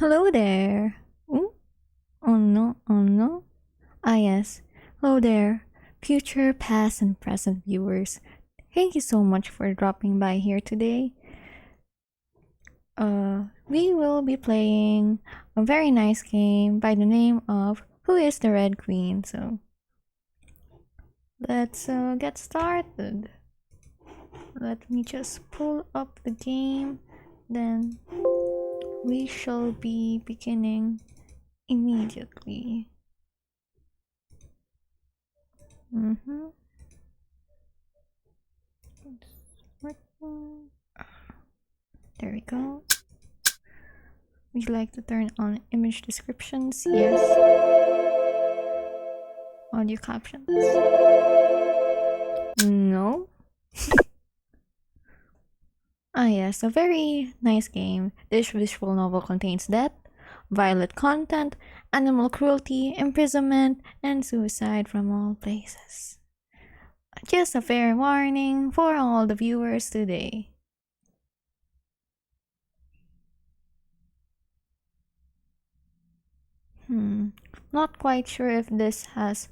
Hello there. Ooh, oh no, oh no. Ah, yes. Hello there, future, past, and present viewers. Thank you so much for dropping by here today. We will be playing a very nice game by the name of Who is the Red Queen? So, let's get started. Let me just pull up the game, then we shall be beginning immediately. There we go. Would you like to turn on image descriptions? Yes. Audio captions? No. Ah yes, a very nice game. This visual novel contains death, violent content, animal cruelty, imprisonment, and suicide from all places. Just a fair warning for all the viewers today. Not quite sure if this has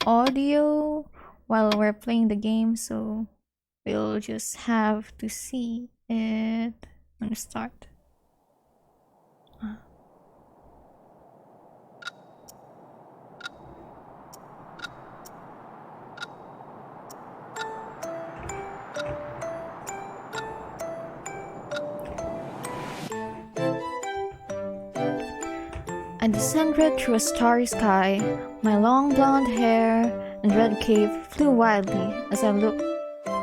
audio while we're playing the game, so we'll just have to see it on the start. I descended through a starry sky. My long blonde hair and red cape flew wildly as I looked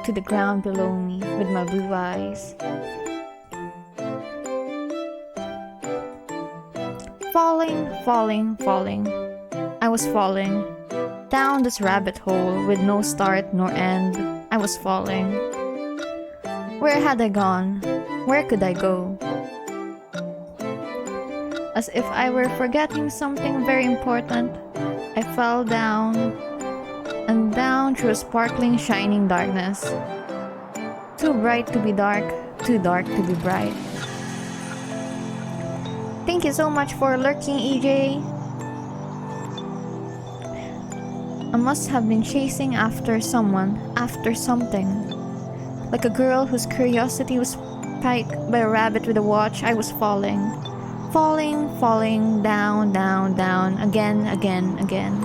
to the ground below me with my blue eyes. Falling, falling, falling. I was falling. Down this rabbit hole with no start nor end. I was falling. Where had I gone? Where could I go? As if I were forgetting something very important, I fell down and down through a sparkling, shining darkness. Too bright to be dark, too dark to be bright. Thank you so much for lurking, EJ. I must have been chasing after someone, after something. Like a girl whose curiosity was spiked by a rabbit with a watch, I was falling. Falling, falling, down, down, down, again, again, again.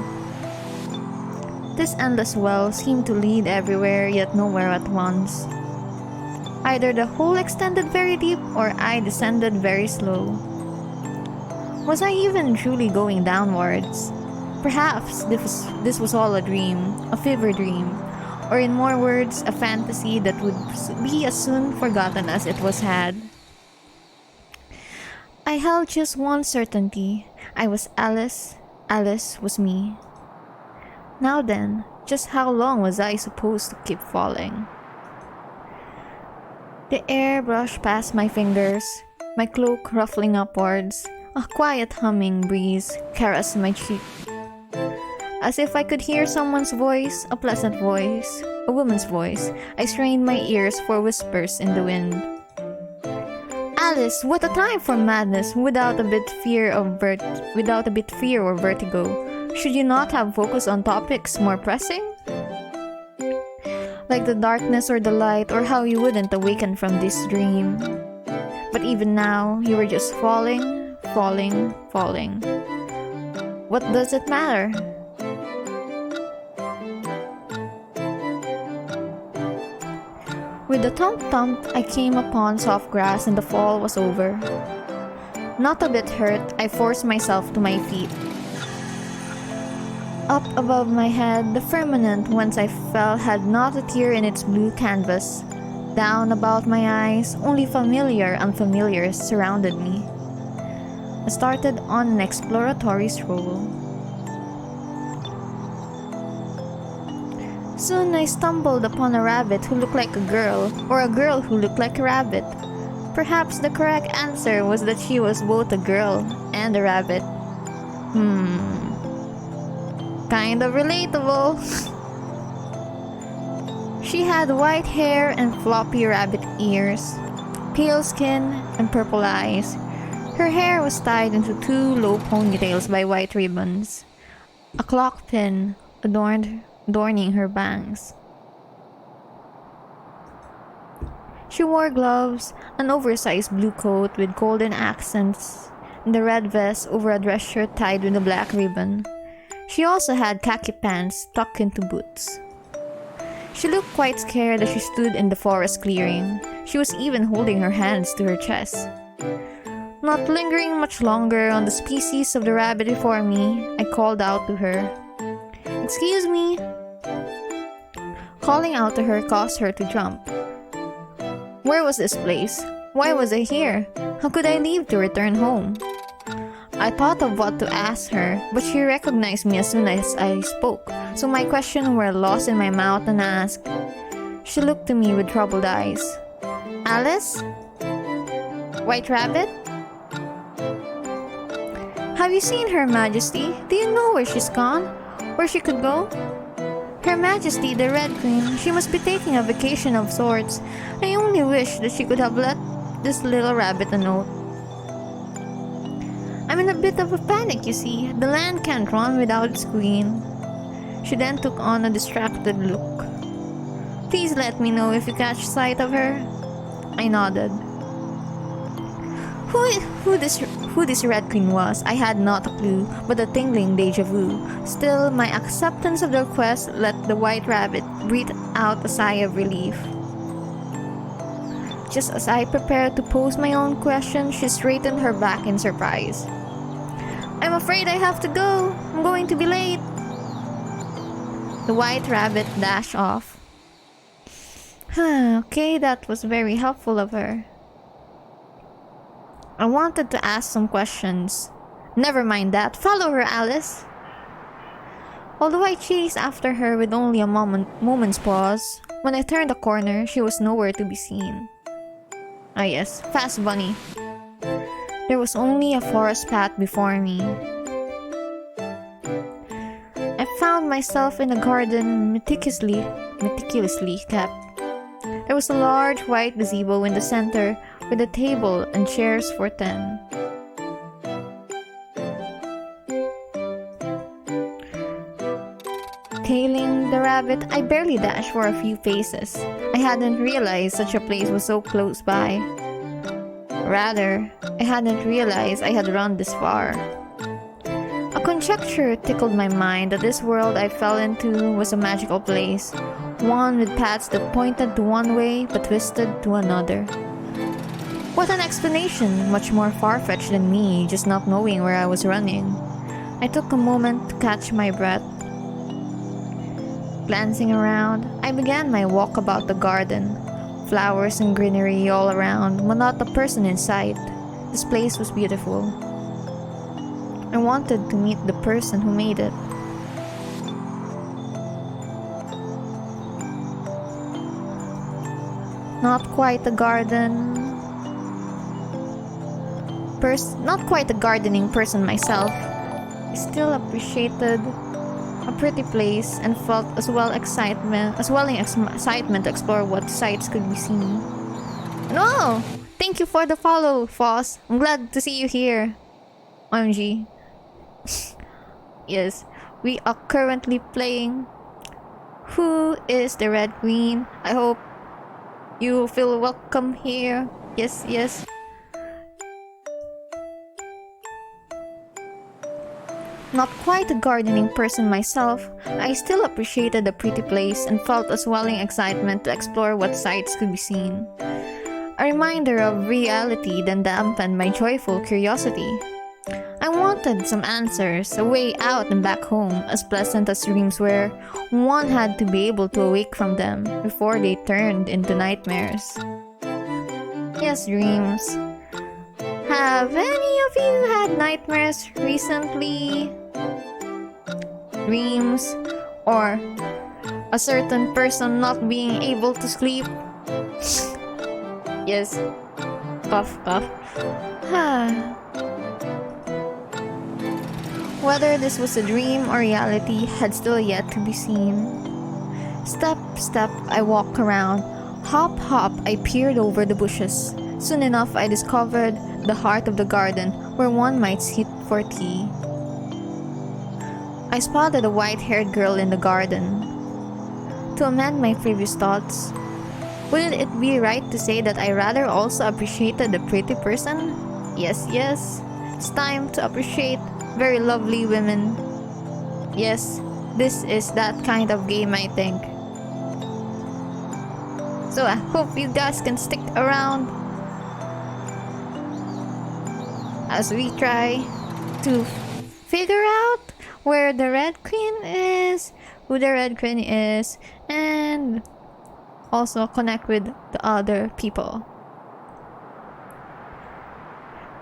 This endless well seemed to lead everywhere, yet nowhere at once. Either the hole extended very deep, or I descended very slow. Was I even truly going downwards? Perhaps this was all a dream, a fever dream, or in more words, a fantasy that would be as soon forgotten as it was had. I held just one certainty. I was Alice. Alice was me. Now then, just how long was I supposed to keep falling? The air brushed past my fingers, my cloak ruffling upwards. A quiet humming breeze caressed my cheek. As if I could hear someone's voice, a pleasant voice, a woman's voice, I strained my ears for whispers in the wind. Alice, what a time for madness! Without a bit fear or vertigo, should you not have focused on topics more pressing? Like the darkness or the light, or how you wouldn't awaken from this dream. But even now, you were just falling, falling, falling. What does it matter? With a thump-thump, I came upon soft grass and the fall was over. Not a bit hurt, I forced myself to my feet. Up above my head, the firmament whence I fell had not a tear in its blue canvas. Down about my eyes, only unfamiliars surrounded me. I started on an exploratory stroll. Soon I stumbled upon a rabbit who looked like a girl, or a girl who looked like a rabbit. Perhaps the correct answer was that she was both a girl and a rabbit. Kind of relatable. She had white hair and floppy rabbit ears, pale skin and purple eyes. Her hair was tied into two low ponytails by white ribbons. A clock pin adorning her bangs. She wore gloves, an oversized blue coat with golden accents, and a red vest over a dress shirt tied with a black ribbon. She also had khaki pants tucked into boots. She looked quite scared as she stood in the forest clearing. She was even holding her hands to her chest. Not lingering much longer on the species of the rabbit before me, I called out to her. "Excuse me." Calling out to her caused her to jump. Where was this place? Why was I here? How could I leave to return home? I thought of what to ask her, but she recognized me as soon as I spoke, so my questions were lost in my mouth unasked. She looked to me with troubled eyes. "Alice? White Rabbit? Have you seen Her Majesty? Do you know where she's gone? Where she could go?" "Her Majesty, the Red Queen, she must be taking a vacation of sorts. I only wish that she could have let this little rabbit a note. I'm in a bit of a panic, you see. The land can't run without its queen." She then took on a distracted look. "Please let me know if you catch sight of her." I nodded. Who this Red Queen was, I had not a clue, but a tingling deja vu. Still, my acceptance of the request let the White Rabbit breathe out a sigh of relief. Just as I prepared to pose my own question, she straightened her back in surprise. "I'm afraid I have to go. I'm going to be late." The White Rabbit dashed off. Okay, that was very helpful of her. I wanted to ask some questions. "Never mind that. Follow her, Alice." Although I chased after her with only a moment's pause, when I turned the corner, she was nowhere to be seen. Ah yes, fast bunny. There was only a forest path before me. I found myself in a garden meticulously kept. There was a large white gazebo in the center with a table and chairs for 10. Tailing the rabbit, I barely dashed for a few paces. I hadn't realized such a place was so close by. Rather, I hadn't realized I had run this far. A conjecture tickled my mind that this world I fell into was a magical place, one with paths that pointed to one way but twisted to another. What an explanation, much more far-fetched than me just not knowing where I was running. I took a moment to catch my breath. Glancing around, I began my walk about the garden. Flowers and greenery all around, but not a person in sight. This place was beautiful. I wanted to meet the person who made it. Not quite a gardening person myself. I still appreciated a pretty place and felt as welling excitement to explore what sights could be seen. No! Thank you for the follow, Foss. I'm glad to see you here. OMG. Yes, we are currently playing Who is the Red Queen? I hope you feel welcome here. Yes, yes. Not quite a gardening person myself, I still appreciated the pretty place and felt a swelling excitement to explore what sights could be seen. A reminder of reality then dampened my joyful curiosity. I wanted some answers, a way out and back home, as pleasant as dreams were. One had to be able to awake from them before they turned into nightmares. Yes, dreams. Have any of you had nightmares recently? Dreams, or a certain person not being able to sleep? Yes. Cough, cough. Whether this was a dream or reality had still yet to be seen. Step, step, I walked around. Hop, hop, I peered over the bushes. Soon enough, I discovered the heart of the garden where one might sit for tea. I spotted a white-haired girl in the garden. To amend my previous thoughts, wouldn't it be right to say that I rather also appreciated the pretty person? Yes, yes. It's time to appreciate very lovely women. Yes, this is that kind of game, I think. So I hope you guys can stick around as we try to figure out where the Red Queen is, who the Red Queen is, and also connect with the other people.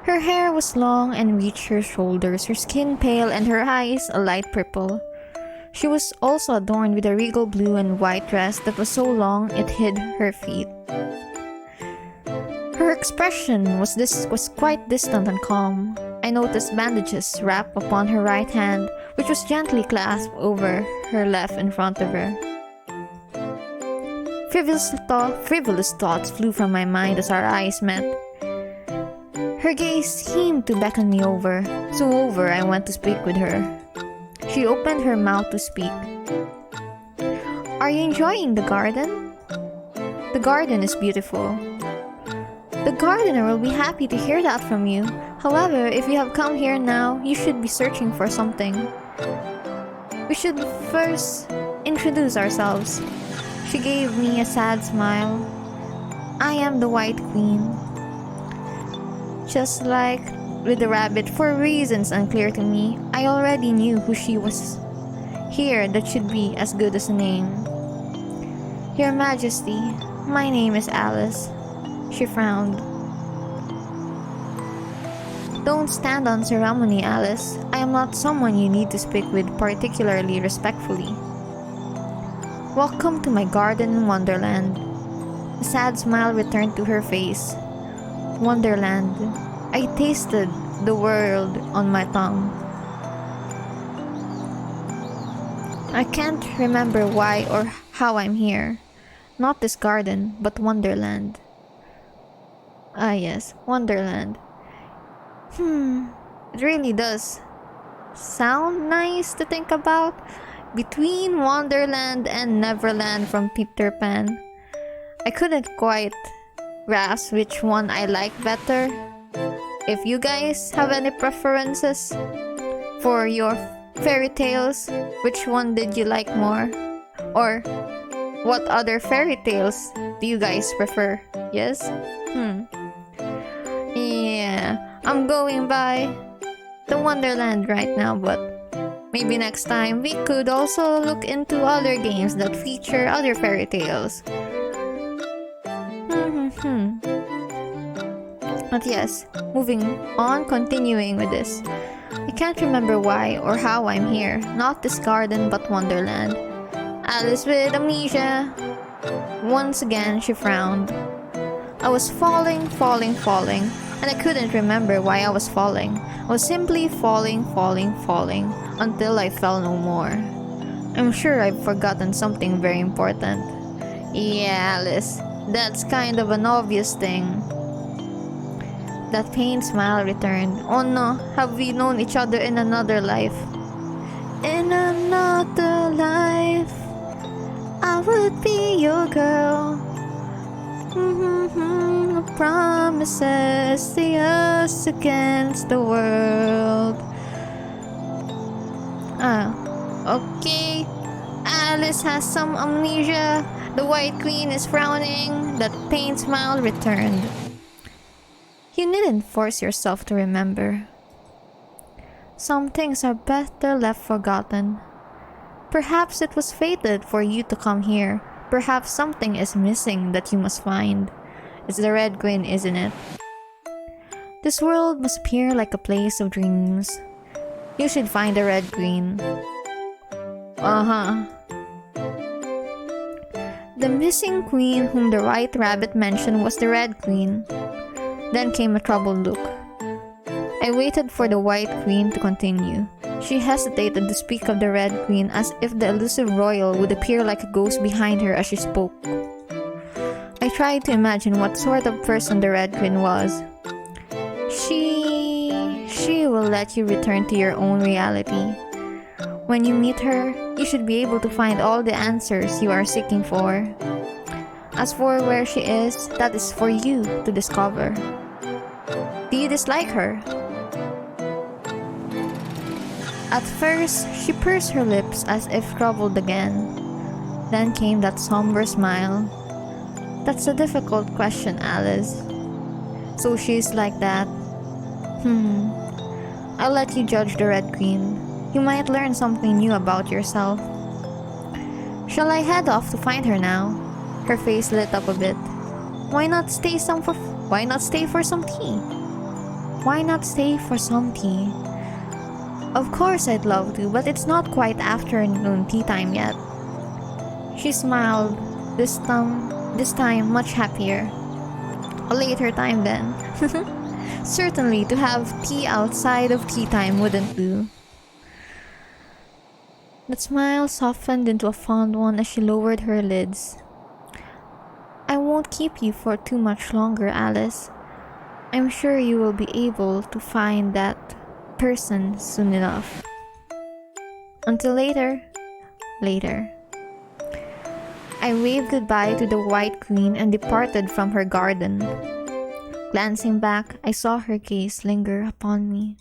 Her hair was long and reached her shoulders, her skin pale and her eyes a light purple. She was also adorned with a regal blue and white dress that was so long it hid her feet. Her expression was quite distant and calm. I noticed bandages wrapped upon her right hand, which was gently clasped over her left in front of her. Frivolous thoughts flew from my mind as our eyes met. Her gaze seemed to beckon me over, so over I went to speak with her. She opened her mouth to speak. Are you enjoying the garden? The garden is beautiful. The gardener will be happy to hear that from you. However, if you have come here now, you should be searching for something. We should first introduce ourselves. She gave me a sad smile. I am the White Queen. Just like with the rabbit, for reasons unclear to me, I already knew who she was. Here, that should be as good as a name. Your Majesty, my name is Alice. She frowned. Don't stand on ceremony, Alice. I am not someone you need to speak with particularly respectfully. Welcome to my garden wonderland. A sad smile returned to her face. Wonderland. I tasted the world on my tongue. I can't remember why or how I'm here. Not this garden, but Wonderland. Ah yes, Wonderland. It really does sound nice to think about. Between Wonderland and Neverland from Peter Pan, I couldn't quite grasp which one I like better. If you guys have any preferences for your fairy tales, which one did you like more? Or what other fairy tales do you guys prefer? Yes? Yeah, I'm going by the Wonderland right now, but maybe next time we could also look into other games that feature other fairy tales. But yes, moving on, continuing with this. I can't remember why or how I'm here. Not this garden, but Wonderland. Alice with amnesia. Once again, she frowned. I was falling, and I couldn't remember why I was falling. I was simply falling, until I fell no more. I'm sure I've forgotten something very important. Yeah, Alice, that's kind of an obvious thing. That pained smile returned. Oh no, have we known each other in another life? In another life, I would be your girl. Promises, the us against the world. Okay. Alice has some amnesia. The White Queen is frowning. That pained smile returned. You needn't force yourself to remember. Some things are better left forgotten. Perhaps it was fated for you to come here. Perhaps something is missing that you must find. It's the Red Queen, isn't it? This world must appear like a place of dreams. You should find the Red Queen. The missing queen whom the White Rabbit mentioned was the Red Queen. Then came a troubled look. I waited for the White Queen to continue. She hesitated to speak of the Red Queen as if the elusive royal would appear like a ghost behind her as she spoke. I tried to imagine what sort of person the Red Queen was. She will let you return to your own reality. When you meet her, you should be able to find all the answers you are seeking for. As for where she is, that is for you to discover. Do you dislike her? At first, she pursed her lips as if troubled again. Then came that somber smile. That's a difficult question, Alice. So she's like that. I'll let you judge the Red Queen. You might learn something new about yourself. Shall I head off to find her now? Her face lit up a bit. Why not stay for some tea? Why not stay for some tea? Of course I'd love to, but it's not quite afternoon tea time yet. She smiled, this time much happier. A later time then. Certainly, to have tea outside of tea time wouldn't do. That smile softened into a fond one as she lowered her lids. I won't keep you for too much longer, Alice. I'm sure you will be able to find that person soon enough. Until later. I waved goodbye to the White Queen and departed from her garden. Glancing back, I saw her gaze linger upon me.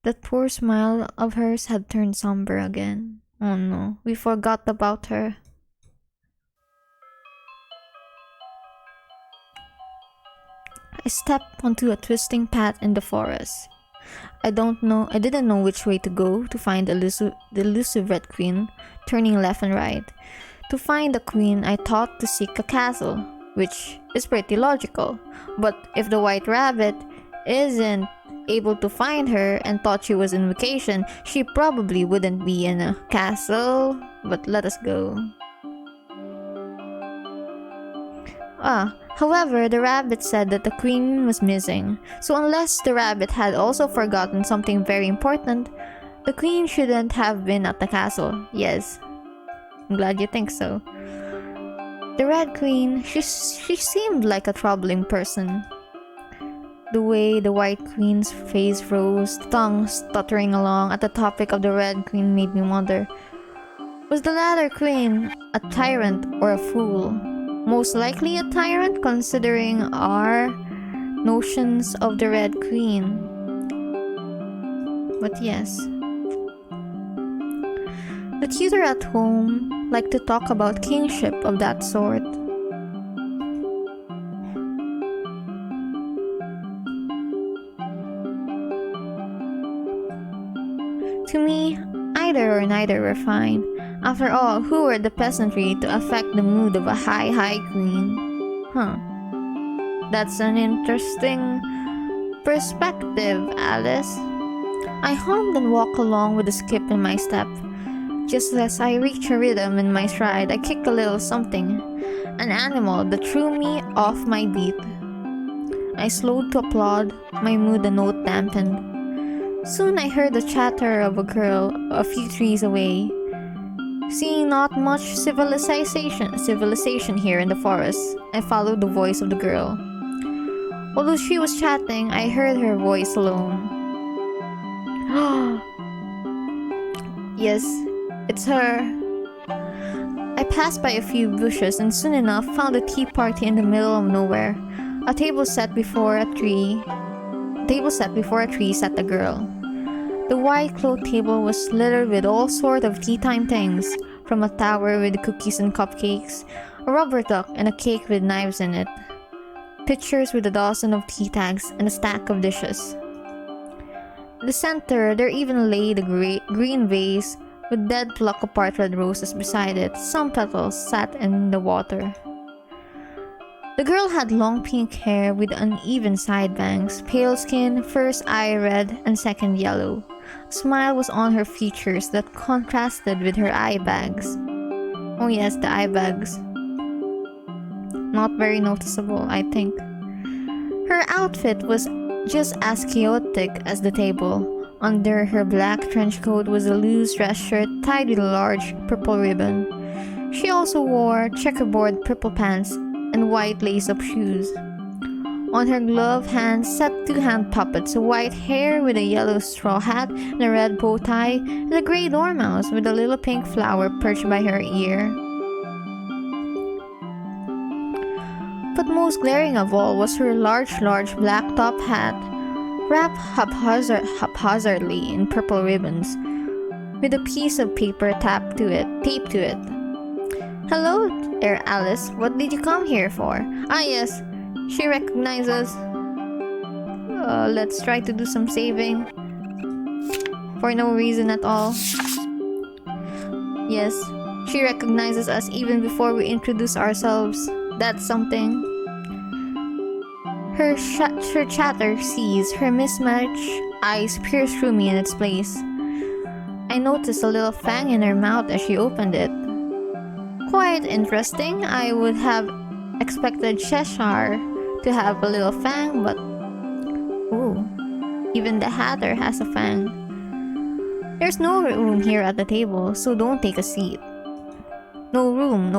That poor smile of hers had turned somber again. Oh no, we forgot about her. I stepped onto a twisting path in the forest. I didn't know which way to go to find the elusive Red Queen, turning left and right. To find the queen, I thought to seek a castle, which is pretty logical. But if the White Rabbit isn't able to find her and thought she was in vacation, she probably wouldn't be in a castle. But let us go. However, the rabbit said that the queen was missing. So unless the rabbit had also forgotten something very important, the queen shouldn't have been at the castle. Yes. I'm glad you think so. The Red Queen, she seemed like a troubling person. The way the White Queen's face rose, tongue stuttering along at the topic of the Red Queen made me wonder. Was the latter queen a tyrant or a fool? Most likely a tyrant, considering our notions of the Red Queen. But yes. The tutor at home liked to talk about kingship of that sort. To me, either or neither were fine. After all, who were the peasantry to affect the mood of a high queen? That's an interesting perspective, Alice. I hummed and walked along with a skip in my step. Just as I reached a rhythm in my stride, I kicked a little something, an animal that threw me off my beat. I slowed to applaud, my mood a note dampened. Soon I heard the chatter of a girl a few trees away. Seeing not much civilization here in the forest, I followed the voice of the girl. Although she was chatting, I heard her voice alone. Yes, it's her. I passed by a few bushes and soon enough found a tea party in the middle of nowhere. A table set before a tree sat the girl. The white cloth table was littered with all sorts of tea time things, from a tower with cookies and cupcakes, a rubber duck and a cake with knives in it, pitchers with a dozen of tea tags, and a stack of dishes. In the center, there even lay the green vase with dead pluck-apart red roses beside it. Some petals sat in the water. The girl had long pink hair with uneven side bangs, pale skin, first eye red and second yellow. A smile was on her features that contrasted with her eye bags. Oh yes, the eye bags. Not very noticeable, I think. Her outfit was just as chaotic as the table. Under her black trench coat was a loose dress shirt tied with a large purple ribbon. She also wore checkerboard purple pants and white lace-up shoes. On her gloved hands sat two hand puppets, white hair with a yellow straw hat and a red bow tie, and a gray dormouse with a little pink flower perched by her ear. But most glaring of all was her large black top hat, wrapped haphazardly in purple ribbons, with a piece of paper taped to it. "Hello there, Alice. What did you come here for?" "Ah, yes." She recognizes. Let's try to do some saving. For no reason at all. Yes, she recognizes us even before we introduce ourselves. That's something. Her chatter ceased. Her mismatched eyes pierced through me in its place. I noticed a little fang in her mouth as she opened it. Quite interesting. I would have expected Cheshire to have a little fang, but ooh, even the Hatter has a fang. There's no room here at the table, so don't take a seat. No room.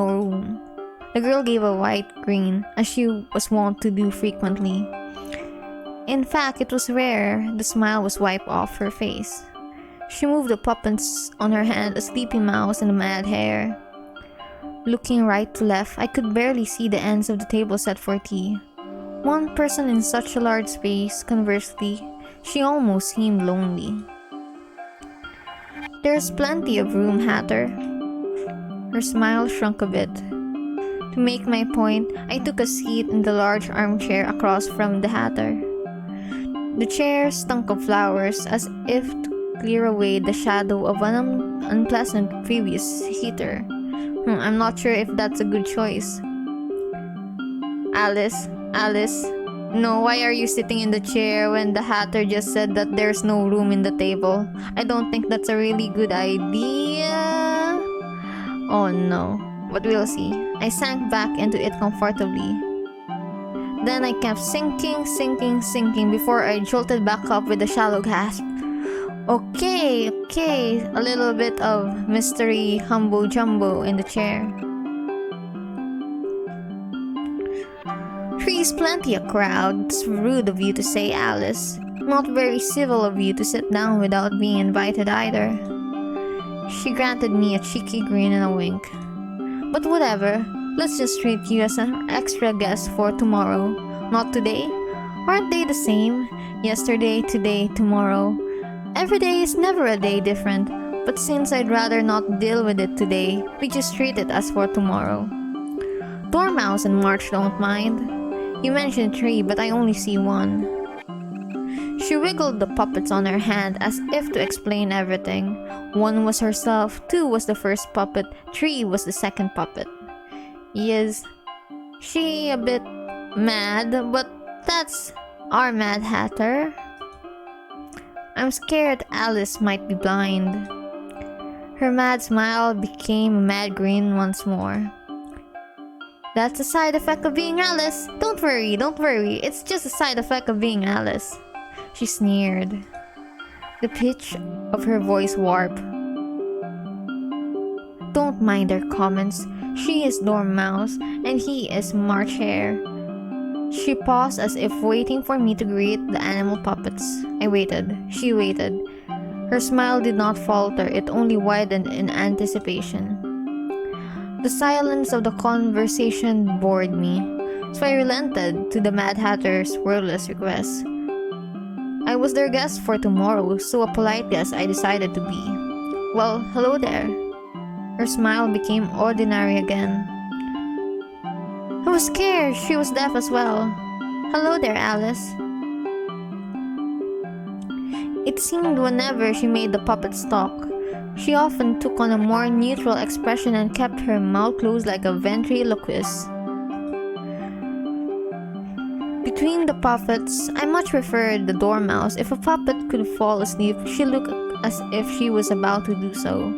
The girl gave a wide grin, as she was wont to do frequently. In fact, it was rare the smile was wiped off her face. She moved the puppets on her hand, a sleepy mouse and a mad hare. Looking right to left, I could barely see the ends of the table set for tea. One person in such a large space, conversely, she almost seemed lonely. "There's plenty of room, Hatter." Her smile shrunk a bit. To make my point, I took a seat in the large armchair across from the Hatter. The chair stunk of flowers, as if to clear away the shadow of an unpleasant previous heater. I'm not sure if that's a good choice. Alice, no, why are you sitting in the chair when the Hatter just said that there's no room in the table? I don't think that's a really good idea. Oh no, but we'll see. I sank back into it comfortably. Then I kept sinking before I jolted back up with a shallow gasp. Okay, a little bit of mystery humbo jumbo in the chair. "Three's plenty a crowd. It's rude of you to say, Alice. Not very civil of you to sit down without being invited either." She granted me a cheeky grin and a wink. "But whatever, let's just treat you as an extra guest for tomorrow. Not today? Aren't they the same? Yesterday, today, tomorrow. Every day is never a day different, but since I'd rather not deal with it today, we just treat it as for tomorrow. Dormouse and March don't mind. You mentioned 3, but I only see 1. She wiggled the puppets on her hand as if to explain everything. 1 was herself, 2 was the first puppet, 3 was the second puppet. Is she a bit mad? But that's our Mad Hatter. I'm scared Alice might be blind." Her mad smile became a mad grin once more. "That's a side effect of being Alice. Don't worry. It's just a side effect of being Alice." She sneered. The pitch of her voice warped. "Don't mind their comments. She is Dormouse, and he is March Hare." She paused as if waiting for me to greet the animal puppets. I waited. She waited. Her smile did not falter, it only widened in anticipation. The silence of the conversation bored me, so I relented to the Mad Hatter's wordless request. I was their guest for tomorrow, so a polite guest I decided to be. "Well, hello there." Her smile became ordinary again. I was scared she was deaf as well. "Hello there, Alice." It seemed whenever she made the puppets talk, she often took on a more neutral expression and kept her mouth closed like a ventriloquist. Between the puppets, I much preferred the Dormouse. If a puppet could fall asleep, she looked as if she was about to do so.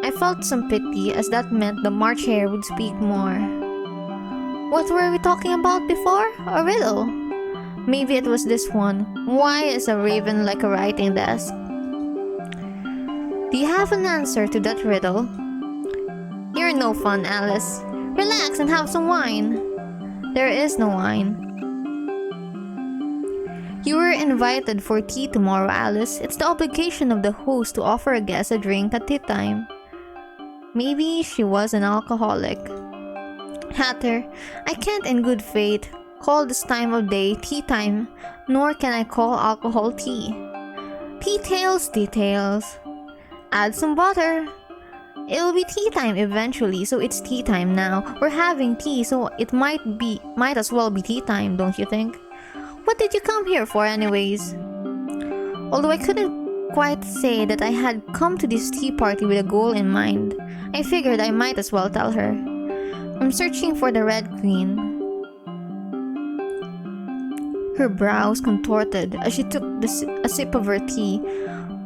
I felt some pity, as that meant the March Hare would speak more. What were we talking about before? A riddle? Maybe it was this one. Why is a raven like a writing desk? Do you have an answer to that riddle? You're no fun, Alice. Relax and have some wine. There is no wine. You were invited for tea tomorrow, Alice. It's the obligation of the host to offer a guest a drink at tea time. Maybe she was an alcoholic. Hatter, I can't in good faith call this time of day tea time, nor can I call alcohol tea. Details. Add some butter. It'll be tea time eventually, so it's tea time now. We're having tea, so it might as well be tea time, don't you think? What did you come here for anyways? Although I couldn't quite say that I had come to this tea party with a goal in mind, I figured I might as well tell her. I'm searching for the Red Queen. Her brows contorted as she took a sip of her tea.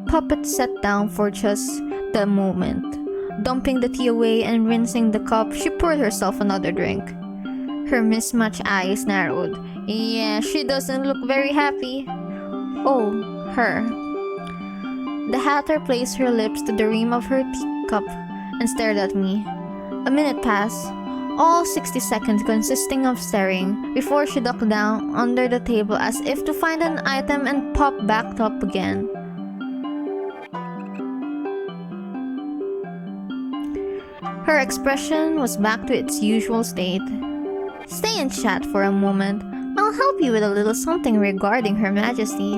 Puppet sat down for just the moment. Dumping the tea away and rinsing the cup, she poured herself another drink. Her mismatched eyes narrowed. Yeah, she doesn't look very happy. Oh, her. The Hatter placed her lips to the rim of her teacup and stared at me. A minute passed, all 60 seconds consisting of staring, before she ducked down under the table as if to find an item and popped back up again. Her expression was back to its usual state. Stay and chat for a moment. I'll help you with a little something regarding Her Majesty.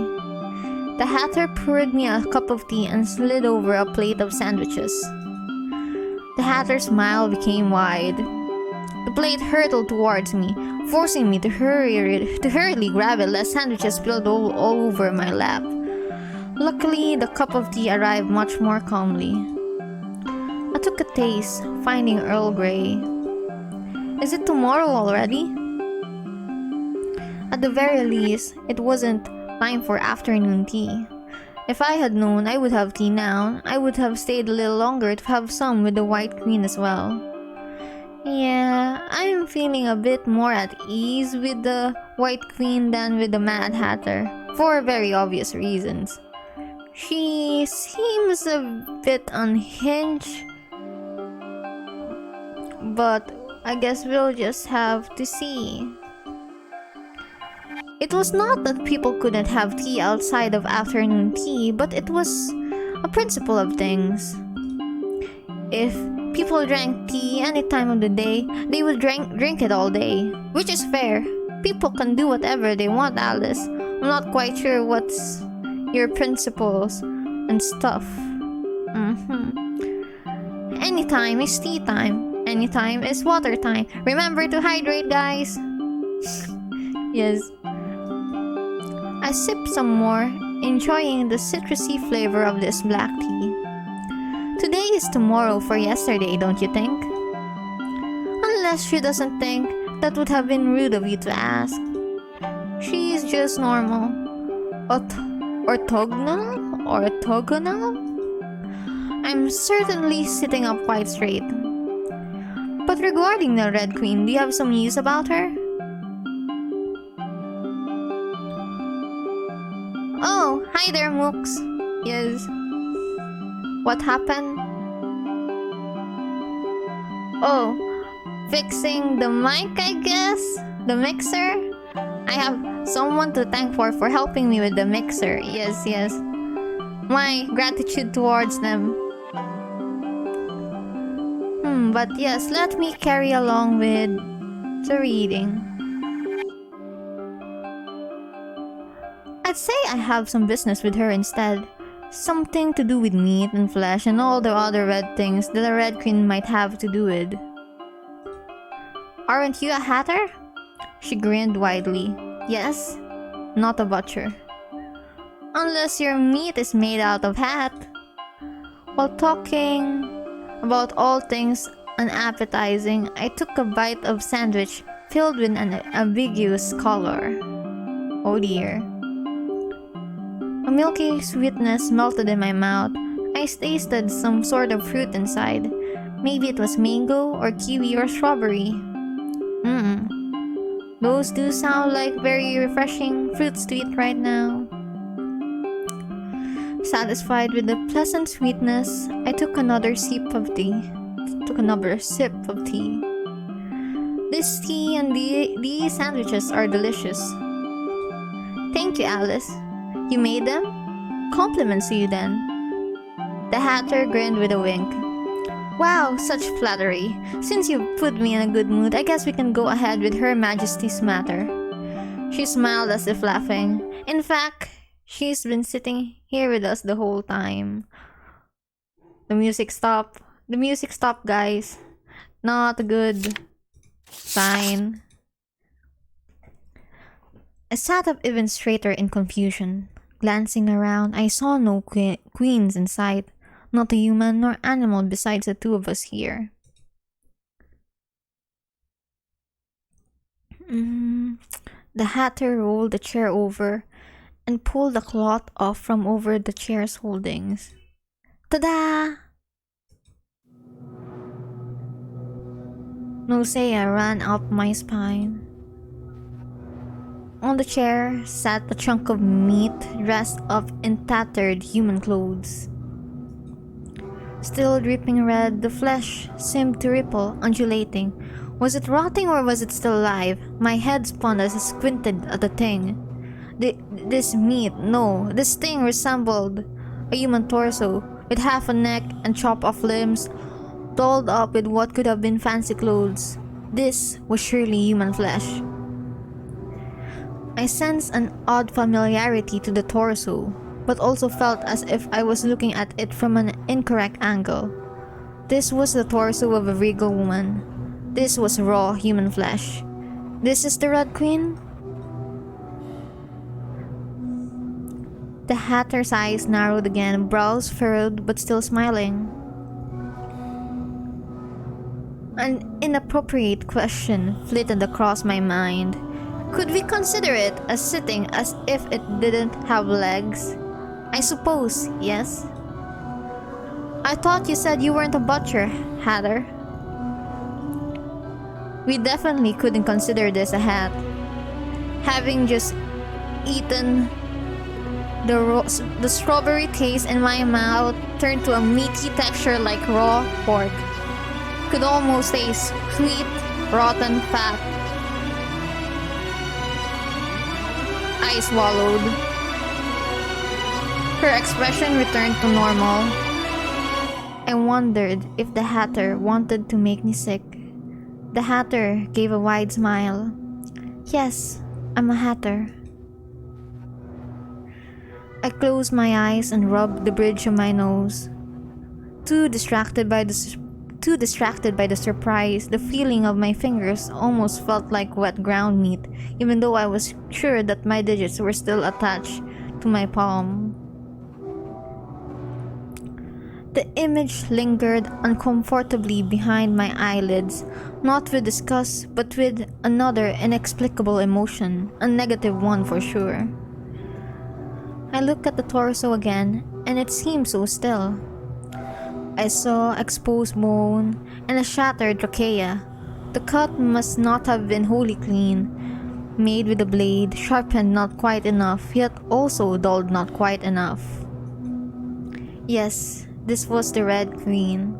The Hatter poured me a cup of tea and slid over a plate of sandwiches. The Hatter's smile became wide. The plate hurtled towards me, forcing me to hurriedly grab it lest sandwiches spilled all over my lap. Luckily, the cup of tea arrived much more calmly. I took a taste, finding Earl Grey. Is it tomorrow already? At the very least, it wasn't time for afternoon tea. If I had known I would have tea now, I would have stayed a little longer to have some with the White Queen as well. Yeah, I'm feeling a bit more at ease with the White Queen than with the Mad Hatter, for very obvious reasons. She seems a bit unhinged, but I guess we'll just have to see. It was not that people couldn't have tea outside of afternoon tea, but it was a principle of things. If people drank tea any time of the day, they would drink it all day, which is fair. People can do whatever they want, Alice. I'm not quite sure what's your principles and stuff. Anytime is tea time. Anytime is water time. Remember to hydrate, guys. Yes. I sipped some more, enjoying the citrusy flavor of this black tea. Today is tomorrow for yesterday, don't you think? Unless she doesn't think that would have been rude of you to ask. She's just normal. Orthogonal? I'm certainly sitting up quite straight. But regarding the Red Queen, do you have some news about her? Oh, hi there, Mooks. Yes. What happened? Oh, fixing the mic, I guess? The mixer? I have someone to thank for helping me with the mixer. Yes. My gratitude towards them. But yes, let me carry along with the reading. I'd say I have some business with her instead. Something to do with meat and flesh and all the other red things that a Red Queen might have to do with. Aren't you a hatter? She grinned widely. Yes, not a butcher. Unless your meat is made out of hat. While talking about all things unappetizing, I took a bite of sandwich filled with an ambiguous color. Oh dear. A milky sweetness melted in my mouth. I tasted some sort of fruit inside. Maybe it was mango or kiwi or strawberry. Those do sound like very refreshing fruits to eat right now. Satisfied with the pleasant sweetness, I took another sip of tea. This tea and these sandwiches are delicious. Thank you, Alice. You made them? Compliments to you then. The Hatter grinned with a wink. Wow, such flattery. Since you put me in a good mood, I guess we can go ahead with Her Majesty's matter. She smiled as if laughing. In fact, she's been sitting here with us the whole time. The music stopped. The music stopped, guys. Not a good sign. I sat up even straighter in confusion. Glancing around, I saw no queens in sight. Not a human nor animal besides the two of us here. The Hatter rolled the chair over and pulled the cloth off from over the chair's holdings. Ta-da! Nausea ran up my spine. On the chair sat a chunk of meat dressed up in tattered human clothes. Still dripping red, the flesh seemed to ripple, undulating. Was it rotting or was it still alive? My head spun as I squinted at the thing. This meat, no, this thing resembled a human torso, with half a neck and chopped-off limbs, dolled up with what could have been fancy clothes. This was surely human flesh. I sensed an odd familiarity to the torso, but also felt as if I was looking at it from an incorrect angle. This was the torso of a regal woman. This was raw human flesh. This is the Red Queen? The Hatter's eyes narrowed again, brows furrowed but still smiling. An inappropriate question flitted across my mind. Could we consider it as sitting as if it didn't have legs? I suppose, yes. I thought you said you weren't a butcher, Hatter. We definitely couldn't consider this a hat. Having just eaten the strawberry taste in my mouth turned to a meaty texture like raw pork. Could almost taste sweet, rotten fat. I swallowed. Her expression returned to normal. I wondered if the Hatter wanted to make me sick. The Hatter gave a wide smile. Yes, I'm a Hatter. I closed my eyes and rubbed the bridge of my nose. Too distracted by the surprise, the feeling of my fingers almost felt like wet ground meat, even though I was sure that my digits were still attached to my palm. The image lingered uncomfortably behind my eyelids, not with disgust, but with another inexplicable emotion, a negative one for sure. I looked at the torso again, and it seemed so still. I saw exposed bone and a shattered trachea. The cut must not have been wholly clean, made with a blade, sharpened not quite enough, yet also dulled not quite enough. Yes, this was the Red Queen.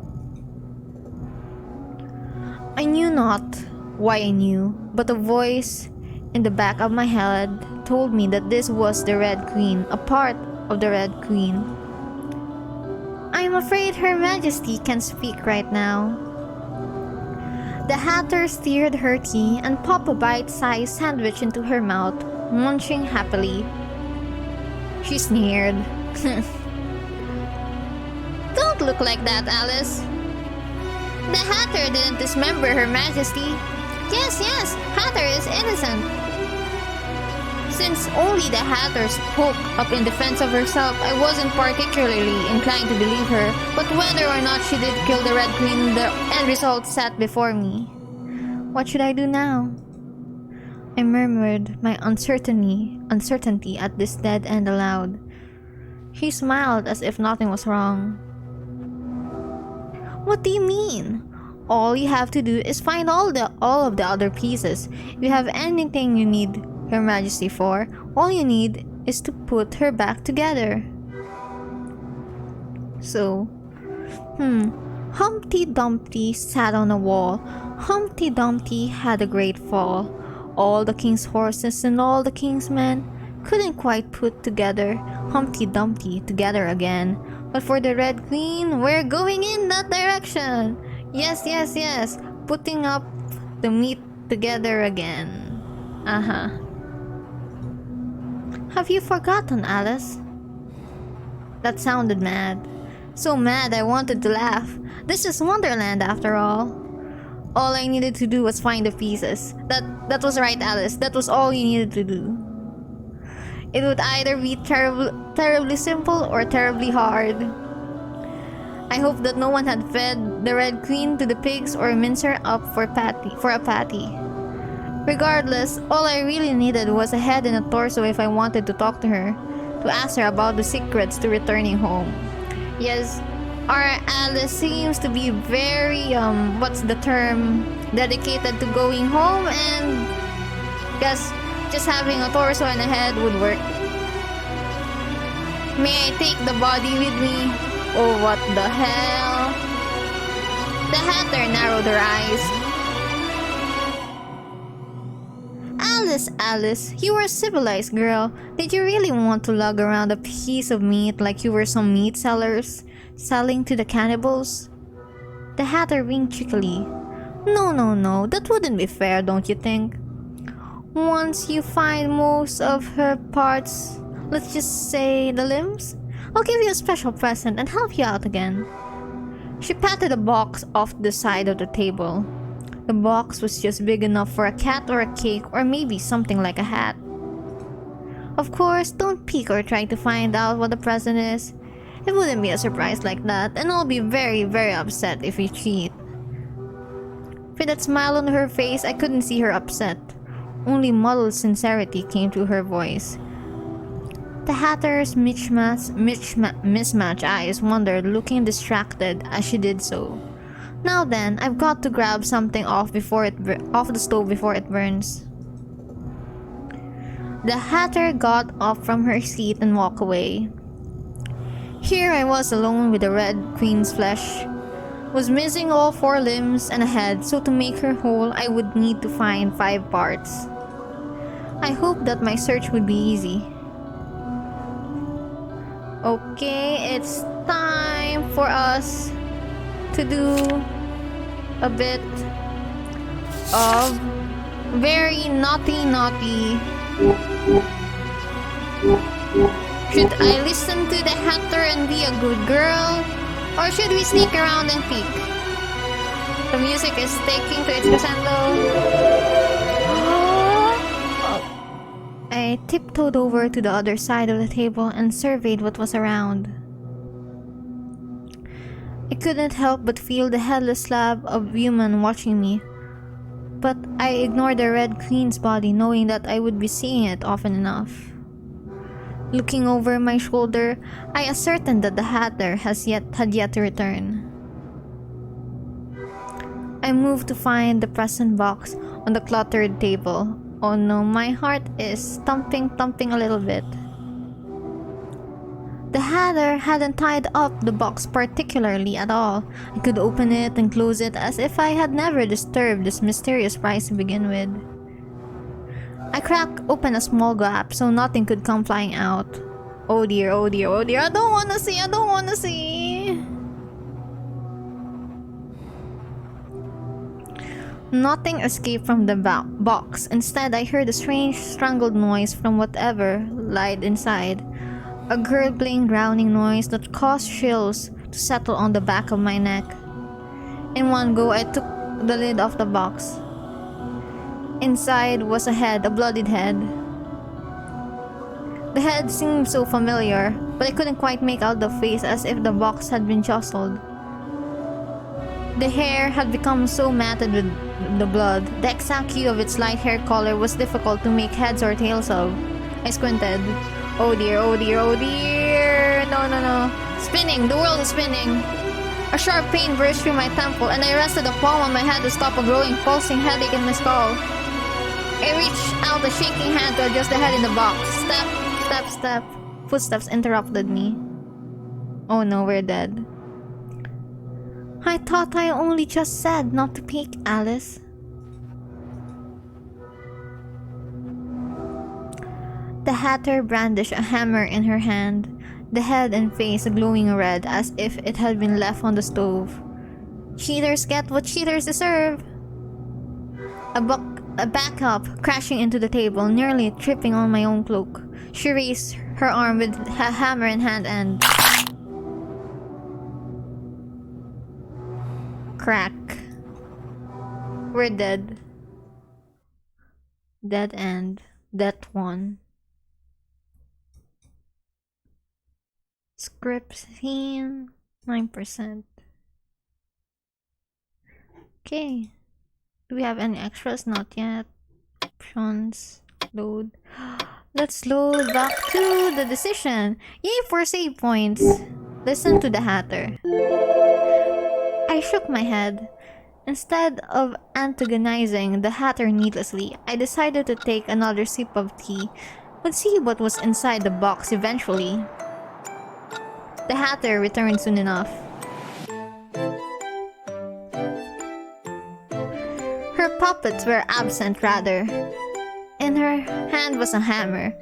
I knew not why I knew, but a voice in the back of my head told me that this was the Red Queen, a part of the Red Queen. I'm afraid Her Majesty can speak right now. The Hatter stirred her tea and popped a bite-sized sandwich into her mouth, munching happily. She sneered. Don't look like that, Alice. The Hatter didn't dismember Her Majesty. Yes, Hatter is innocent. Since only the Hatter spoke up in defense of herself, I wasn't particularly inclined to believe her, but whether or not she did kill the Red Queen, the end result sat before me. What should I do now? I murmured my uncertainty at this dead end aloud. She smiled as if nothing was wrong. What do you mean? All you have to do is find all of the other pieces. If you have anything you need Her Majesty for, all you need is to put her back together. So, Humpty Dumpty sat on a wall. Humpty Dumpty had a great fall. All the king's horses and all the king's men couldn't quite put together Humpty Dumpty together again. But for the Red Queen, we're going in that direction. Yes, yes, yes. Putting up the meat together again. Have you forgotten, Alice? That sounded mad. So mad I wanted to laugh. This is Wonderland after all. All I needed to do was find the pieces. That was right, Alice. That was all you needed to do. It would either be terribly simple or terribly hard. I hope that no one had fed the Red Queen to the pigs or minced her up for a patty. Regardless, all I really needed was a head and a torso if I wanted to talk to her, to ask her about the secrets to returning home. Yes, our Alice seems to be very, what's the term, dedicated to going home, and guess just having a torso and a head would work. May I take the body with me? Oh, what the hell? The Hatter narrowed her eyes. Alice, you were a civilized girl. Did you really want to lug around a piece of meat like you were some meat sellers, selling to the cannibals? The Hatter winked cheekily. No, that wouldn't be fair, don't you think? Once you find most of her parts, let's just say the limbs, I'll give you a special present and help you out again. She patted a box off the side of the table. The box was just big enough for a cat or a cake or maybe something like a hat. Of course, don't peek or try to find out what the present is. It wouldn't be a surprise like that, and I'll be very, very upset if you cheat. With that smile on her face, I couldn't see her upset. Only muddled sincerity came to her voice. The Hatter's mismatched eyes wandered, looking distracted as she did so. Now then, I've got to grab something off the stove before it burns. The Hatter got up from her seat and walked away. Here I was alone with the Red Queen's flesh. Was missing all 4 limbs and a head, so to make her whole, I would need to find 5 parts. I hoped that my search would be easy. Okay, it's time for us to do a bit of very naughty. Should I listen to the Hatter and be a good girl? Or should we sneak around and peek? The music is taking to its crescendo. I tiptoed over to the other side of the table and surveyed what was around. I couldn't help but feel the headless slab of human watching me. But I ignored the Red Queen's body, knowing that I would be seeing it often enough. Looking over my shoulder, I ascertained that the Hatter had yet to return. I moved to find the present box on the cluttered table. Oh no, my heart is thumping a little bit. The Hatter hadn't tied up the box particularly at all. I could open it and close it as if I had never disturbed this mysterious prize to begin with. I cracked open a small gap so nothing could come flying out. Oh dear, I don't wanna see! Nothing escaped from the box. Instead, I heard a strange strangled noise from whatever lied inside. A gurgling, drowning noise that caused chills to settle on the back of my neck. In one go, I took the lid off the box. Inside was a head, a bloodied head. The head seemed so familiar, but I couldn't quite make out the face, as if the box had been jostled. The hair had become so matted with the blood. The exact hue of its light hair color was difficult to make heads or tails of. I squinted. Oh dear. No. Spinning, the world is spinning. A sharp pain burst through my temple, and I rested a palm on my head to stop a growing, pulsing headache in my skull. I reached out a shaking hand to adjust the head in the box. Step. Footsteps interrupted me. Oh no, we're dead. I thought I only just said not to peek, Alice. The Hatter brandished a hammer in her hand, the head and face glowing red as if it had been left on the stove. Cheaters get what cheaters deserve. A backup crashing into the table, nearly tripping on my own cloak. She raised her arm with a hammer in hand and... crack. We're dead. Dead end. That one. Script scene 9%. Okay. Do we have any extras? Not yet. Options. Load. Let's load back to the decision. Yay for save points. Listen to the Hatter. I shook my head. Instead of antagonizing the Hatter needlessly, I decided to take another sip of tea, but see what was inside the box eventually. The Hatter returned soon enough. Her puppets were absent, rather. In her hand was a hammer,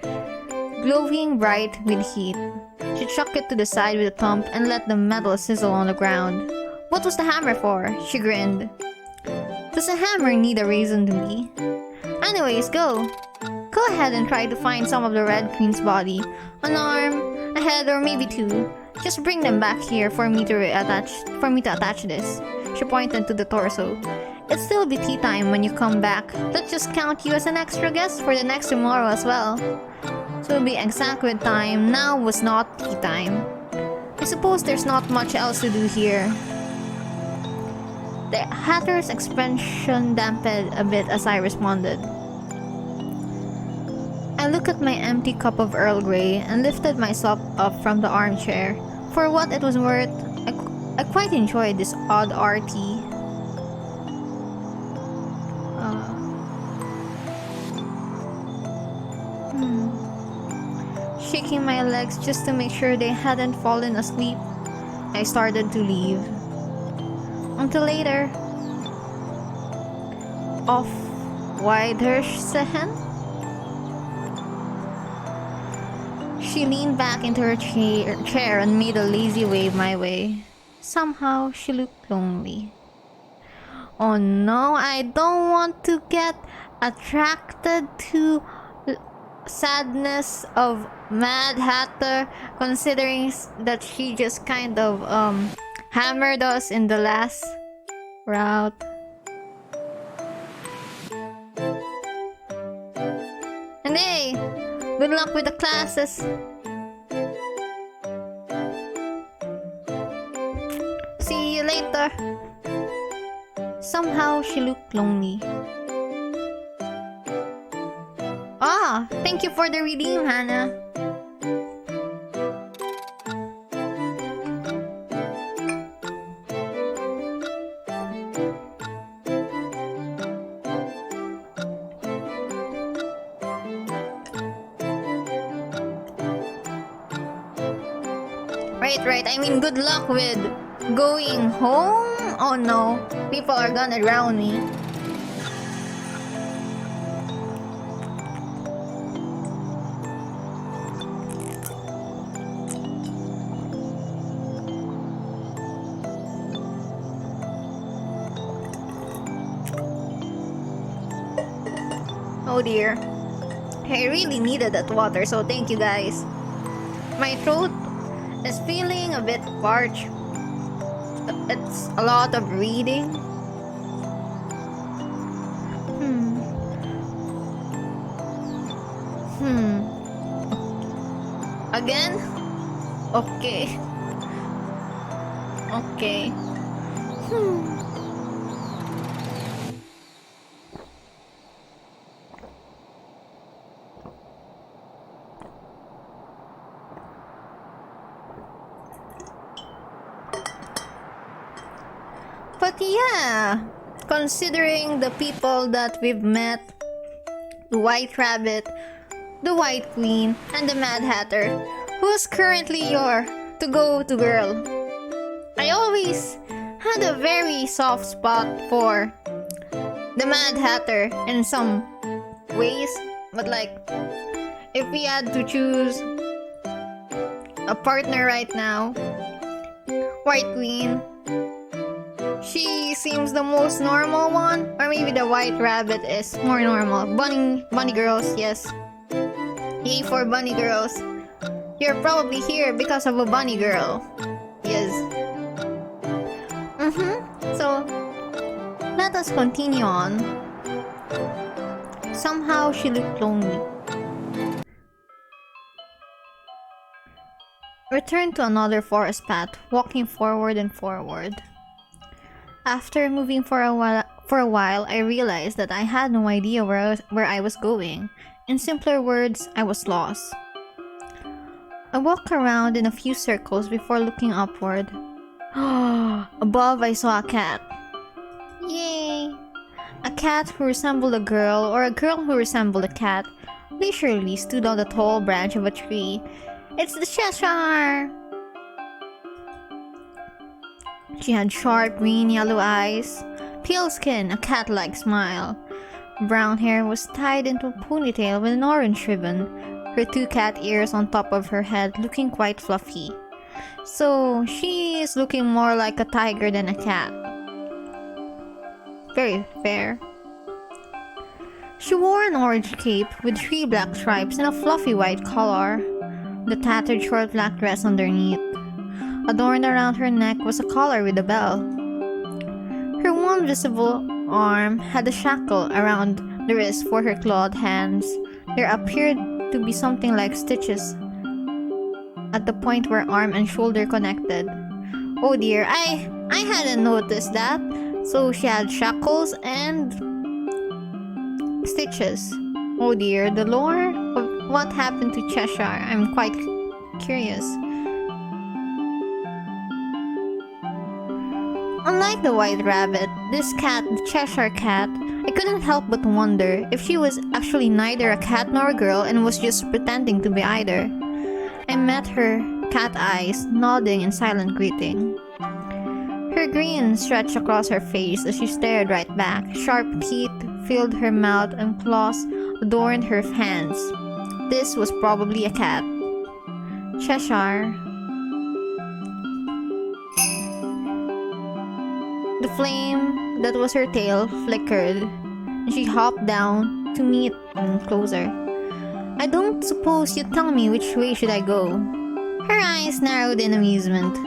glowing bright with heat. She chucked it to the side with a thump and let the metal sizzle on the ground. What was the hammer for? She grinned. Does a hammer need a reason to be? Anyways, go. Go ahead and try to find some of the Red Queen's body. An arm, a head, or maybe two. Just bring them back here for me to attach this. She pointed to the torso. It'll still be tea time when you come back. Let's just count you as an extra guest for the next tomorrow as well. So it'll be exact with time. Now was not tea time. I suppose there's not much else to do here. The Hatter's expression dampened a bit as I responded. I looked at my empty cup of Earl Grey and lifted myself up from the armchair. For what it was worth, I quite enjoyed this odd RT. Shaking my legs just to make sure they hadn't fallen asleep, I started to leave. Until later. Auf Wiedersehen? She leaned back into her chair and made a lazy wave my way. Somehow, she looked lonely. Oh no, I don't want to get attracted to sadness of Mad Hatter, considering that she just kind of hammered us in the last route. And hey, good luck with the classes. See you later. Somehow she looked lonely. Ah, thank you for the redeem, Hannah. Right. I mean, good luck with going home. Oh no, people are gonna drown me. Oh dear. I really needed that water, so thank you guys. My throat is feeling a bit parched. It's a lot of reading. Again? Okay. But yeah, considering the people that we've met, the White Rabbit, the White Queen, and the Mad Hatter, who's currently your to-go-to girl? I always had a very soft spot for the Mad Hatter in some ways, but like, if we had to choose a partner right now, White Queen, she seems the most normal one, or maybe the White Rabbit is more normal. Bunny girls, yes. Yay for bunny girls. You're probably here because of a bunny girl. Yes. So, let us continue on. Somehow she looked lonely. Returned to another forest path, walking forward and forward. After moving for a while, I realized that I had no idea where I was going. In simpler words, I was lost. I walked around in a few circles before looking upward. Above, I saw a cat. Yay! A cat who resembled a girl, or a girl who resembled a cat, leisurely stood on the tall branch of a tree. It's the Cheshire! She had sharp green-yellow eyes, pale skin, a cat-like smile. Brown hair was tied into a ponytail with an orange ribbon, her two cat ears on top of her head looking quite fluffy. So, she is looking more like a tiger than a cat. Very fair. She wore an orange cape with 3 black stripes and a fluffy white collar. The tattered short black dress underneath. Adorned around her neck was a collar with a bell. Her one visible arm had a shackle around the wrist for her clawed hands. There appeared to be something like stitches at the point where arm and shoulder connected. Oh dear, I hadn't noticed that. So she had shackles and stitches. Oh dear, the lore of what happened to Cheshire. I'm quite curious. Unlike the White Rabbit, this cat, the Cheshire Cat, I couldn't help but wonder if she was actually neither a cat nor a girl and was just pretending to be either. I met her cat eyes, nodding in silent greeting. Her grin stretched across her face as she stared right back. Sharp teeth filled her mouth and claws adorned her hands. This was probably a cat. Cheshire. The flame that was her tail flickered, and she hopped down to meet them closer. I don't suppose you'd tell me which way should I go? Her eyes narrowed in amusement.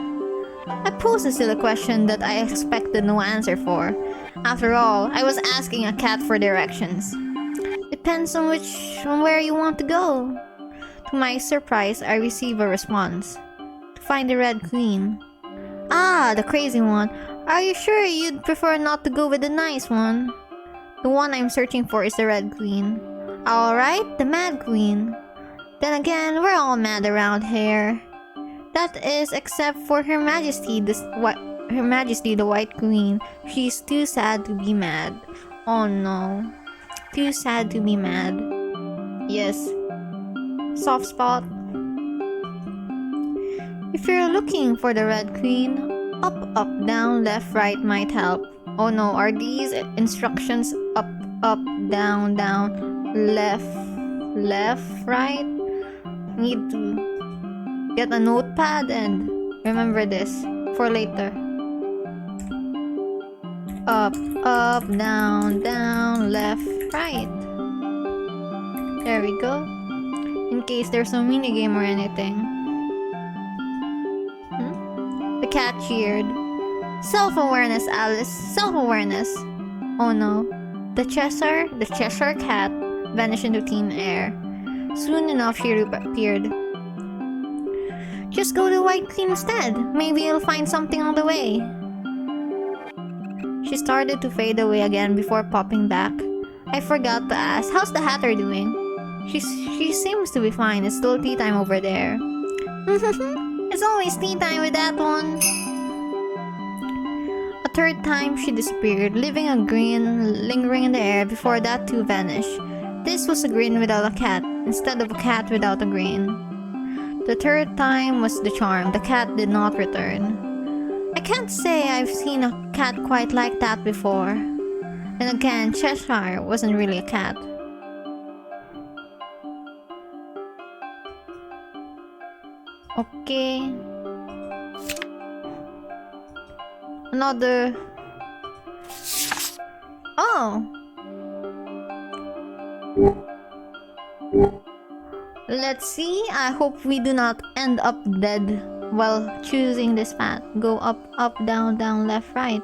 I posed a silly question that I expected no answer for. After all, I was asking a cat for directions. Depends on where you want to go. To my surprise, I received a response. To find the Red Queen. Ah, the crazy one. Are you sure you'd prefer not to go with the nice one? The one I'm searching for is the Red Queen. Alright, the Mad Queen. Then again, we're all mad around here. That is, except for Her Majesty, Her Majesty the White Queen. She's too sad to be mad. Oh no. Too sad to be mad. Yes. Soft spot. If you're looking for the Red Queen, up, up, down, left, right might help. Oh no, are these instructions up, up, down, left, left, right? Need to get a notepad and remember this for later. Up, up, down, left, right. There we go. In case there's no minigame or anything. The cat cheered. Self-awareness, Alice. Self-awareness. Oh no. The Cheshire Cat vanished into thin air. Soon enough, she reappeared. Just go to White Queen instead. Maybe you'll find something on the way. She started to fade away again before popping back. I forgot to ask, how's the Hatter doing? She seems to be fine. It's still tea time over there. It's always tea time with that one. A third time, she disappeared, leaving a grin lingering in the air before that too vanished. This was a grin without a cat, instead of a cat without a grin. The third time was the charm. The cat did not return. I can't say I've seen a cat quite like that before. And again, Cheshire wasn't really a cat. Okay. Another... Oh! Let's see. I hope we do not end up dead while choosing this path. Go up, up, down, down, left, right.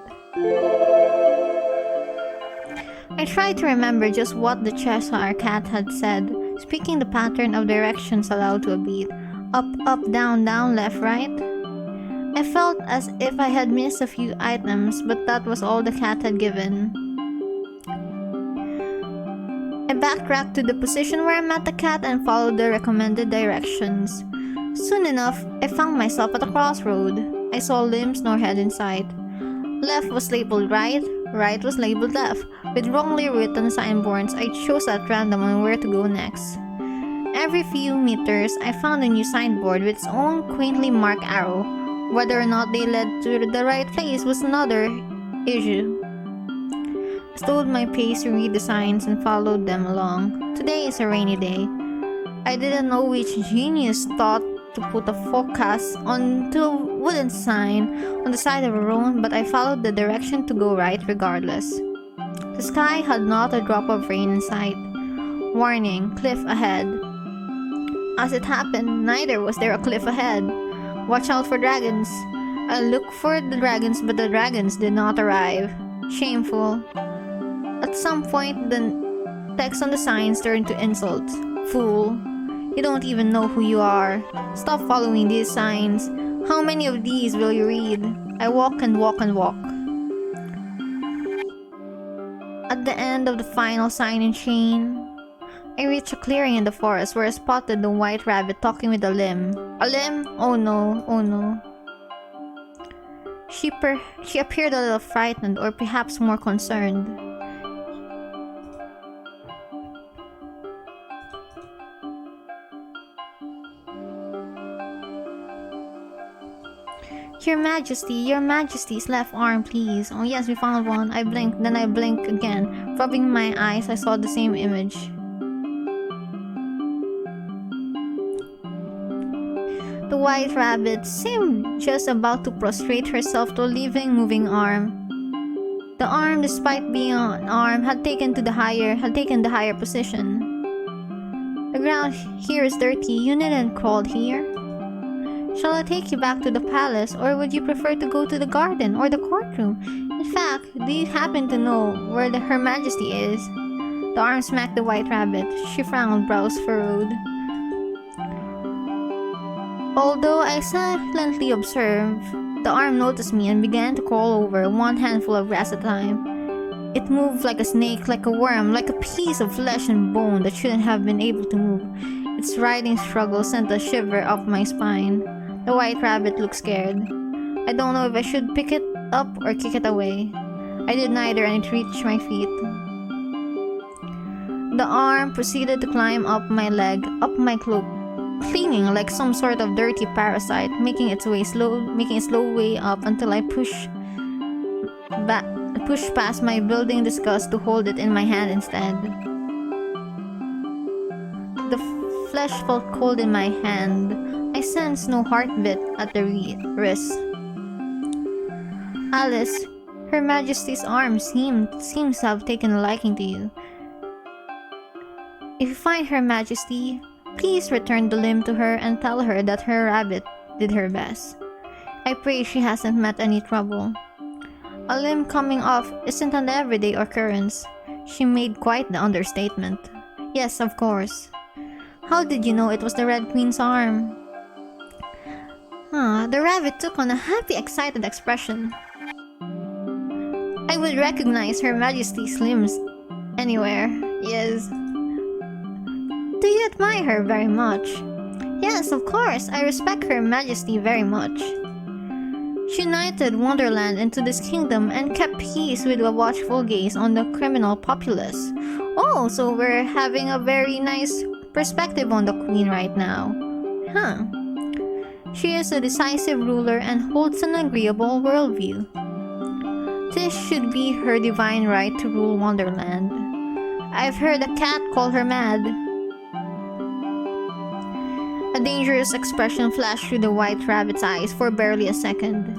I tried to remember just what the Cheshire cat had said, speaking the pattern of directions aloud to a beat. Up, up, down, down, left, right. I felt as if I had missed a few items, but that was all the cat had given. I backtracked to the position where I met the cat and followed the recommended directions. Soon enough, I found myself at a crossroad. I saw limbs nor head in sight. Left was labeled right, right was labeled left. With wrongly written signboards, I chose at random on where to go next. Every few meters, I found a new signboard with its own quaintly marked arrow. Whether or not they led to the right place was another issue. I slowed my pace to read the signs and followed them along. Today is a rainy day. I didn't know which genius thought to put a forecast onto a wooden sign on the side of a road, but I followed the direction to go right regardless. The sky had not a drop of rain in sight. Warning, cliff ahead. As it happened, neither was there a cliff ahead. Watch out for dragons. I looked for the dragons, but the dragons did not arrive. Shameful. At some point, the text on the signs turned to insults. Fool. You don't even know who you are. Stop following these signs. How many of these will you read? I walk and walk and walk. At the end of the final sign and chain, I reached a clearing in the forest where I spotted the white rabbit talking with a limb. A limb? Oh no, oh no. She appeared a little frightened, or perhaps more concerned. Your Majesty's left arm, please. Oh yes, we found one. I blinked, then I blinked again. Rubbing my eyes, I saw the same image. The white rabbit seemed just about to prostrate herself to a living, moving arm. The arm, despite being an arm, had taken the higher position. The ground here is dirty. You needn't crawl here. Shall I take you back to the palace, or would you prefer to go to the garden or the courtroom? In fact, do you happen to know where Her Majesty is? The arm smacked the white rabbit. She frowned, brows furrowed. Although I silently observed, the arm noticed me and began to crawl over, one handful of grass at a time. It moved like a snake, like a worm, like a piece of flesh and bone that shouldn't have been able to move. Its writhing struggle sent a shiver up my spine. The white rabbit looked scared. I don't know if I should pick it up or kick it away. I did neither and it reached my feet. The arm proceeded to climb up my leg, up my cloak, clinging like some sort of dirty parasite, making its slow way up until I pushed past my building disgust to hold it in my hand instead. The flesh felt cold in my hand. I sensed no heartbeat at the wrist. Alice, Her Majesty's arm seems to have taken a liking to you. If you find Her Majesty, please return the limb to her and tell her that her rabbit did her best. I pray she hasn't met any trouble. A limb coming off isn't an everyday occurrence. She made quite the understatement. Yes, of course. How did you know it was the Red Queen's arm? The rabbit took on a happy, excited expression. I would recognize Her Majesty's limbs anywhere. Yes. Do you admire her very much? Yes, of course. I respect Her Majesty very much. She united Wonderland into this kingdom and kept peace with a watchful gaze on the criminal populace. Oh, so we're having a very nice perspective on the Queen right now. Huh. She is a decisive ruler and holds an agreeable worldview. This should be her divine right to rule Wonderland. I've heard a cat call her mad. A dangerous expression flashed through the white rabbit's eyes for barely a second.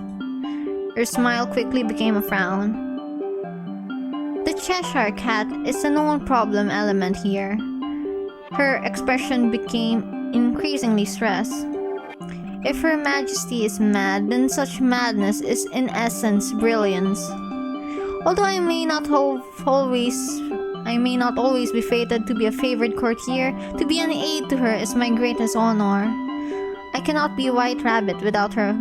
Her smile quickly became a frown. The Cheshire Cat is a known problem element here. Her expression became increasingly stressed. If Her Majesty is mad, then such madness is in essence brilliance. Although I may not always be fated to be a favored courtier, to be an aide to her is my greatest honor. I cannot be a White Rabbit without Her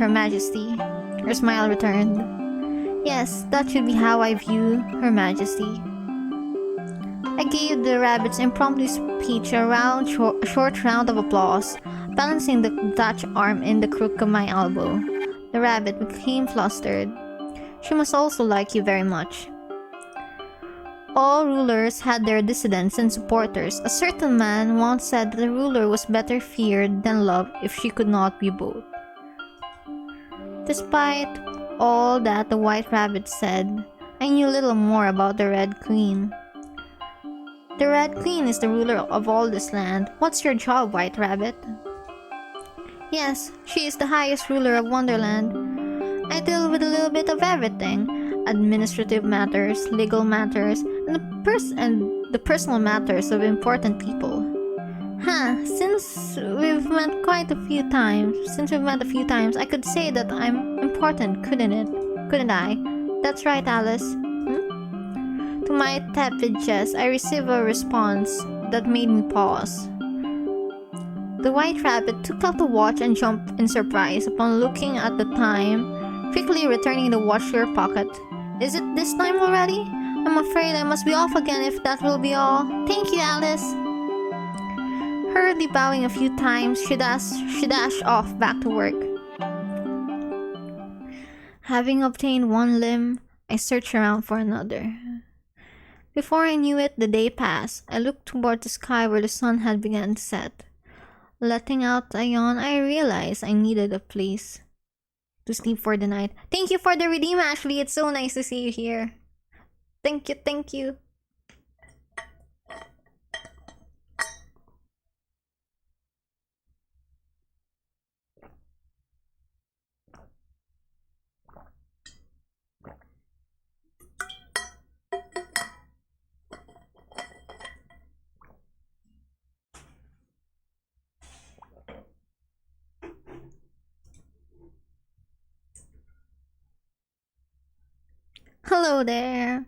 Majesty. Her smile returned. Yes, that should be how I view Her Majesty. I gave the rabbit's impromptu speech a short round of applause, balancing the Dutch arm in the crook of my elbow. The rabbit became flustered. She must also like you very much. All rulers had their dissidents and supporters. A certain man once said that a ruler was better feared than loved if she could not be both. Despite all that the White Rabbit said, I knew little more about the Red Queen. The Red Queen is the ruler of all this land. What's your job, White Rabbit? Yes, she is the highest ruler of Wonderland. I deal with a little bit of everything. Administrative matters, legal matters, and the personal matters of important people. Since we've met a few times, I could say that I'm important, couldn't I? That's right, Alice. To my tepid jest, I received a response that made me pause. The White Rabbit took out the watch and jumped in surprise upon looking at the time, quickly returning the watch to her pocket. Is it this time already? I'm afraid I must be off again if that will be all. Thank you, Alice. Hurriedly bowing a few times, she dashed off back to work. Having obtained one limb, I searched around for another. Before I knew it, the day passed. I looked toward the sky where the sun had begun to set. Letting out a yawn, I realized I needed a place to sleep for the night. Thank you for the redeem, Ashley. It's so nice to see you here. Thank you. Hello there.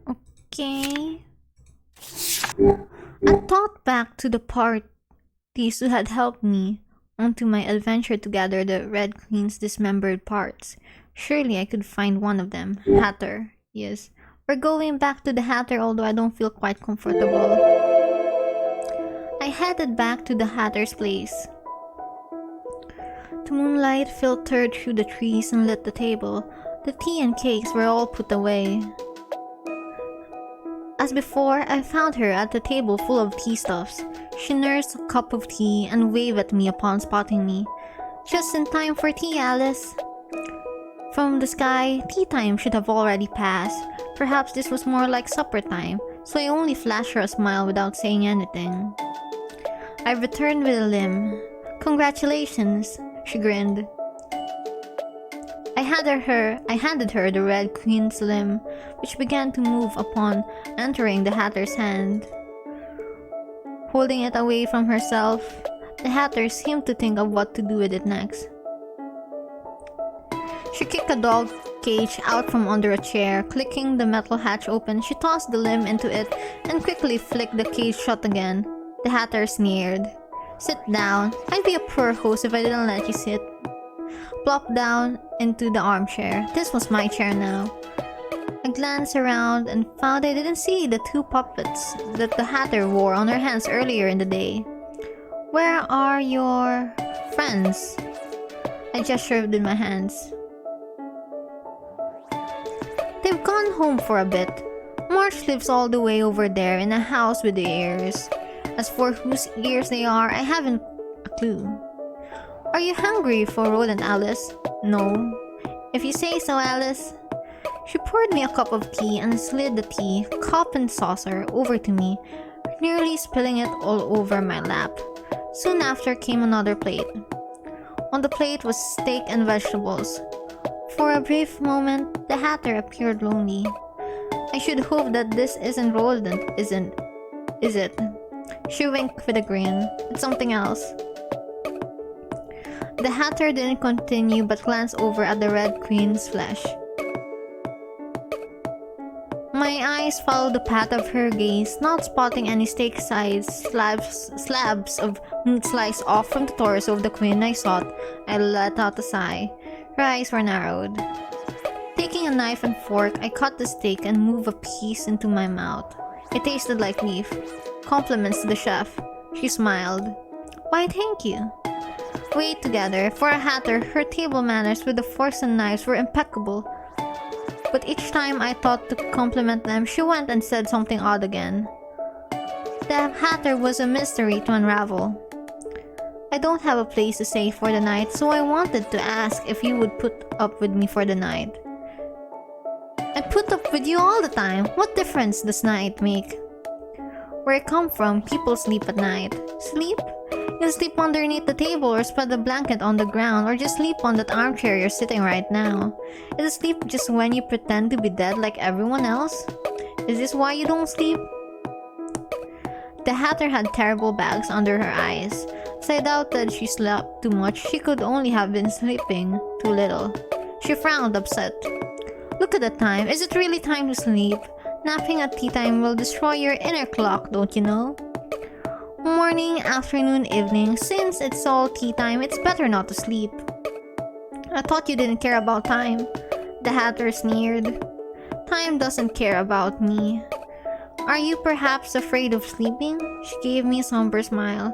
Okay. I thought back to the parties who had helped me onto my adventure to gather the Red Queen's dismembered parts. Surely I could find one of them. Hatter. Yes. We're going back to the Hatter, although I don't feel quite comfortable. I headed back to the Hatter's place. The moonlight filtered through the trees and lit the table. The tea and cakes were all put away. As before, I found her at the table full of tea stuffs. She nursed a cup of tea and waved at me upon spotting me. Just in time for tea, Alice. From the sky, tea time should have already passed. Perhaps this was more like supper time, so I only flashed her a smile without saying anything. I returned with a limb. Congratulations, she grinned. I handed her the Red Queen's limb, which began to move upon entering the Hatter's hand. Holding it away from herself, the Hatter seemed to think of what to do with it next. She kicked a dog cage out from under a chair. Clicking the metal hatch open, she tossed the limb into it and quickly flicked the cage shut again. The Hatter sneered. Sit down. I'd be a poor host if I didn't let you sit. Plopped down into the armchair. This was my chair now. I glanced around and found I didn't see the two puppets that the Hatter wore on her hands earlier in the day. Where are your friends? I gestured with my hands. They've gone home for a bit. March lives all the way over there in a house with the ears. As for whose ears they are, I haven't a clue. Are you hungry for rodent, Alice? No. If you say so, Alice. She poured me a cup of tea and slid the tea, cup and saucer, over to me, nearly spilling it all over my lap. Soon after came another plate. On the plate was steak and vegetables. For a brief moment, the Hatter appeared lonely. I should hope that this isn't rodent, is it? She winked with a grin. It's something else. The Hatter didn't continue but glanced over at the Red Queen's flesh. My eyes followed the path of her gaze, not spotting any steak-sized slabs of meat sliced off from the torso of the queen I sought. I let out a sigh. Her eyes were narrowed. Taking a knife and fork, I cut the steak and moved a piece into my mouth. It tasted like beef. Compliments to the chef. She smiled. Why, thank you. We ate together. For a Hatter, her table manners with the forks and knives were impeccable. But each time I thought to compliment them, she went and said something odd again. The Hatter was a mystery to unravel. I don't have a place to stay for the night, so I wanted to ask if you would put up with me for the night. I put up with you all the time. What difference does night make? Where I come from, people sleep at night. Sleep? You sleep underneath the table or spread a blanket on the ground or just sleep on that armchair you're sitting right now. Is sleep just when you pretend to be dead like everyone else? Is this why you don't sleep? The Hatter had terrible bags under her eyes. So I doubted she slept too much. She could only have been sleeping too little. She frowned, upset. Look at the time. Is it really time to sleep? Napping at tea time will destroy your inner clock, don't you know? Morning, afternoon, evening. Since it's all tea time, it's better not to sleep. I thought you didn't care about time. The Hatter sneered. Time doesn't care about me. Are you perhaps afraid of sleeping? She gave me a somber smile.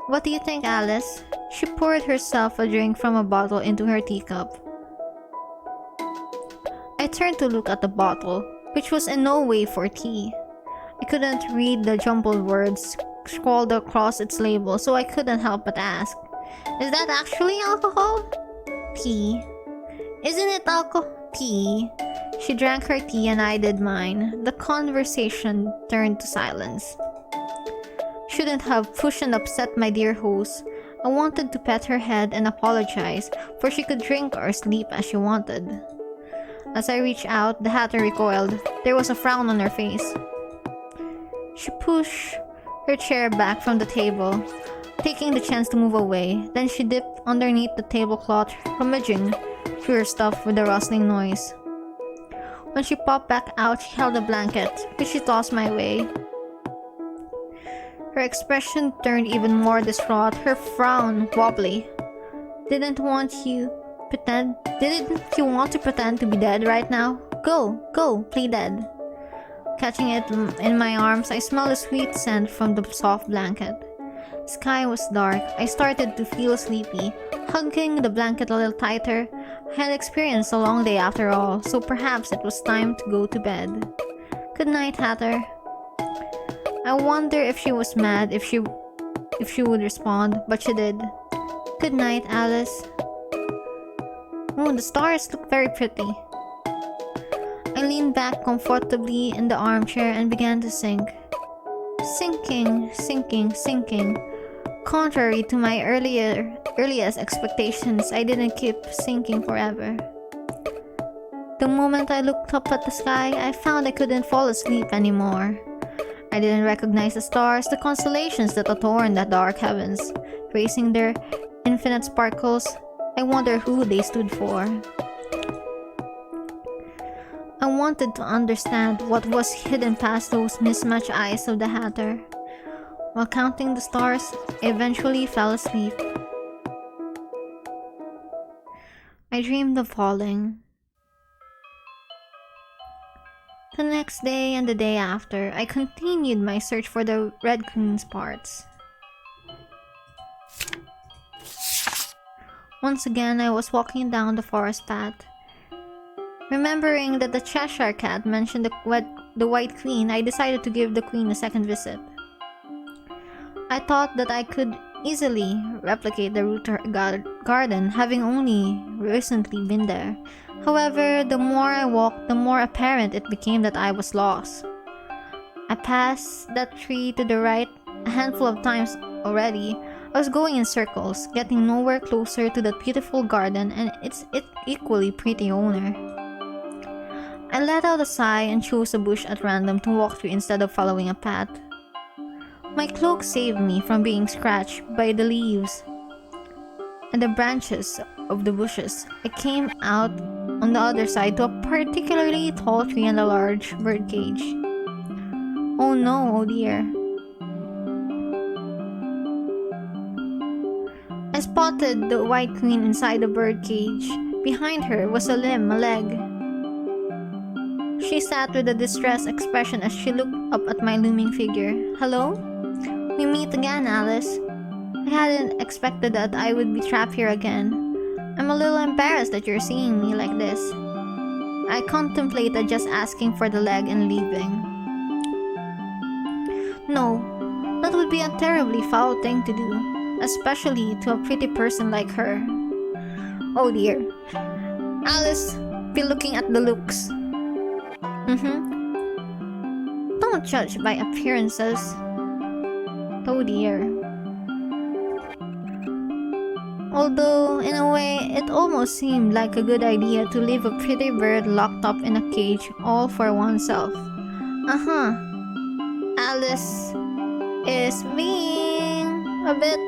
What do you think, Alice? She poured herself a drink from a bottle into her teacup. I turned to look at the bottle, which was in no way for tea. I couldn't read the jumbled words scrawled across its label, so I couldn't help but ask, is that actually alcohol? Tea. Isn't it alcohol? Tea. She drank her tea and I did mine. The conversation turned to silence. Shouldn't have pushed and upset my dear host. I wanted to pet her head and apologize, for she could drink or sleep as she wanted. As I reached out, the Hatter recoiled. There was a frown on her face. She pushed her chair back from the table, taking the chance to move away. Then she dipped underneath the tablecloth, rummaging through her stuff with a rustling noise. When she popped back out, she held a blanket, which she tossed my way. Her expression turned even more distraught, her frown wobbly. Didn't you want to pretend to be dead right now? Go, play dead. Catching it in my arms, I smelled a sweet scent from the soft blanket. The sky was dark. I started to feel sleepy. Hugging the blanket a little tighter, I had experienced a long day after all, so perhaps it was time to go to bed. Good night, Hatter. I wonder if she was mad, if she would respond, but she did. Good night, Alice. Oh, the stars look very pretty. I leaned back comfortably in the armchair and began to sink. Sinking. Contrary to my earliest expectations, I didn't keep sinking forever. The moment I looked up at the sky, I found I couldn't fall asleep anymore. I didn't recognize the stars, the constellations that adorn the dark heavens, tracing their infinite sparkles. I wonder who they stood for. I wanted to understand what was hidden past those mismatched eyes of the Hatter. While counting the stars, I eventually fell asleep. I dreamed of falling. The next day and the day after, I continued my search for the Red Queen's parts. Once again, I was walking down the forest path. Remembering that the Cheshire Cat mentioned the White Queen, I decided to give the Queen a second visit. I thought that I could easily replicate the route to her garden, having only recently been there. However, the more I walked, the more apparent it became that I was lost. I passed that tree to the right a handful of times already. I was going in circles, getting nowhere closer to that beautiful garden and its equally pretty owner. I let out a sigh and chose a bush at random to walk through instead of following a path. My cloak saved me from being scratched by the leaves and the branches of the bushes. I came out on the other side to a particularly tall tree and a large bird cage. Oh no, oh dear. I spotted the White Queen inside the bird cage. Behind her was a limb, a leg. She sat with a distressed expression as she looked up at my looming figure. Hello? We meet again, Alice. I hadn't expected that I would be trapped here again. I'm a little embarrassed that you're seeing me like this. I contemplated just asking for the leg and leaving. No, that would be a terribly foul thing to do, especially to a pretty person like her. Oh dear. Alice, be looking at the looks. Don't judge by appearances. Oh dear. Although, in a way, it almost seemed like a good idea to leave a pretty bird locked up in a cage all for oneself. Alice is being a bit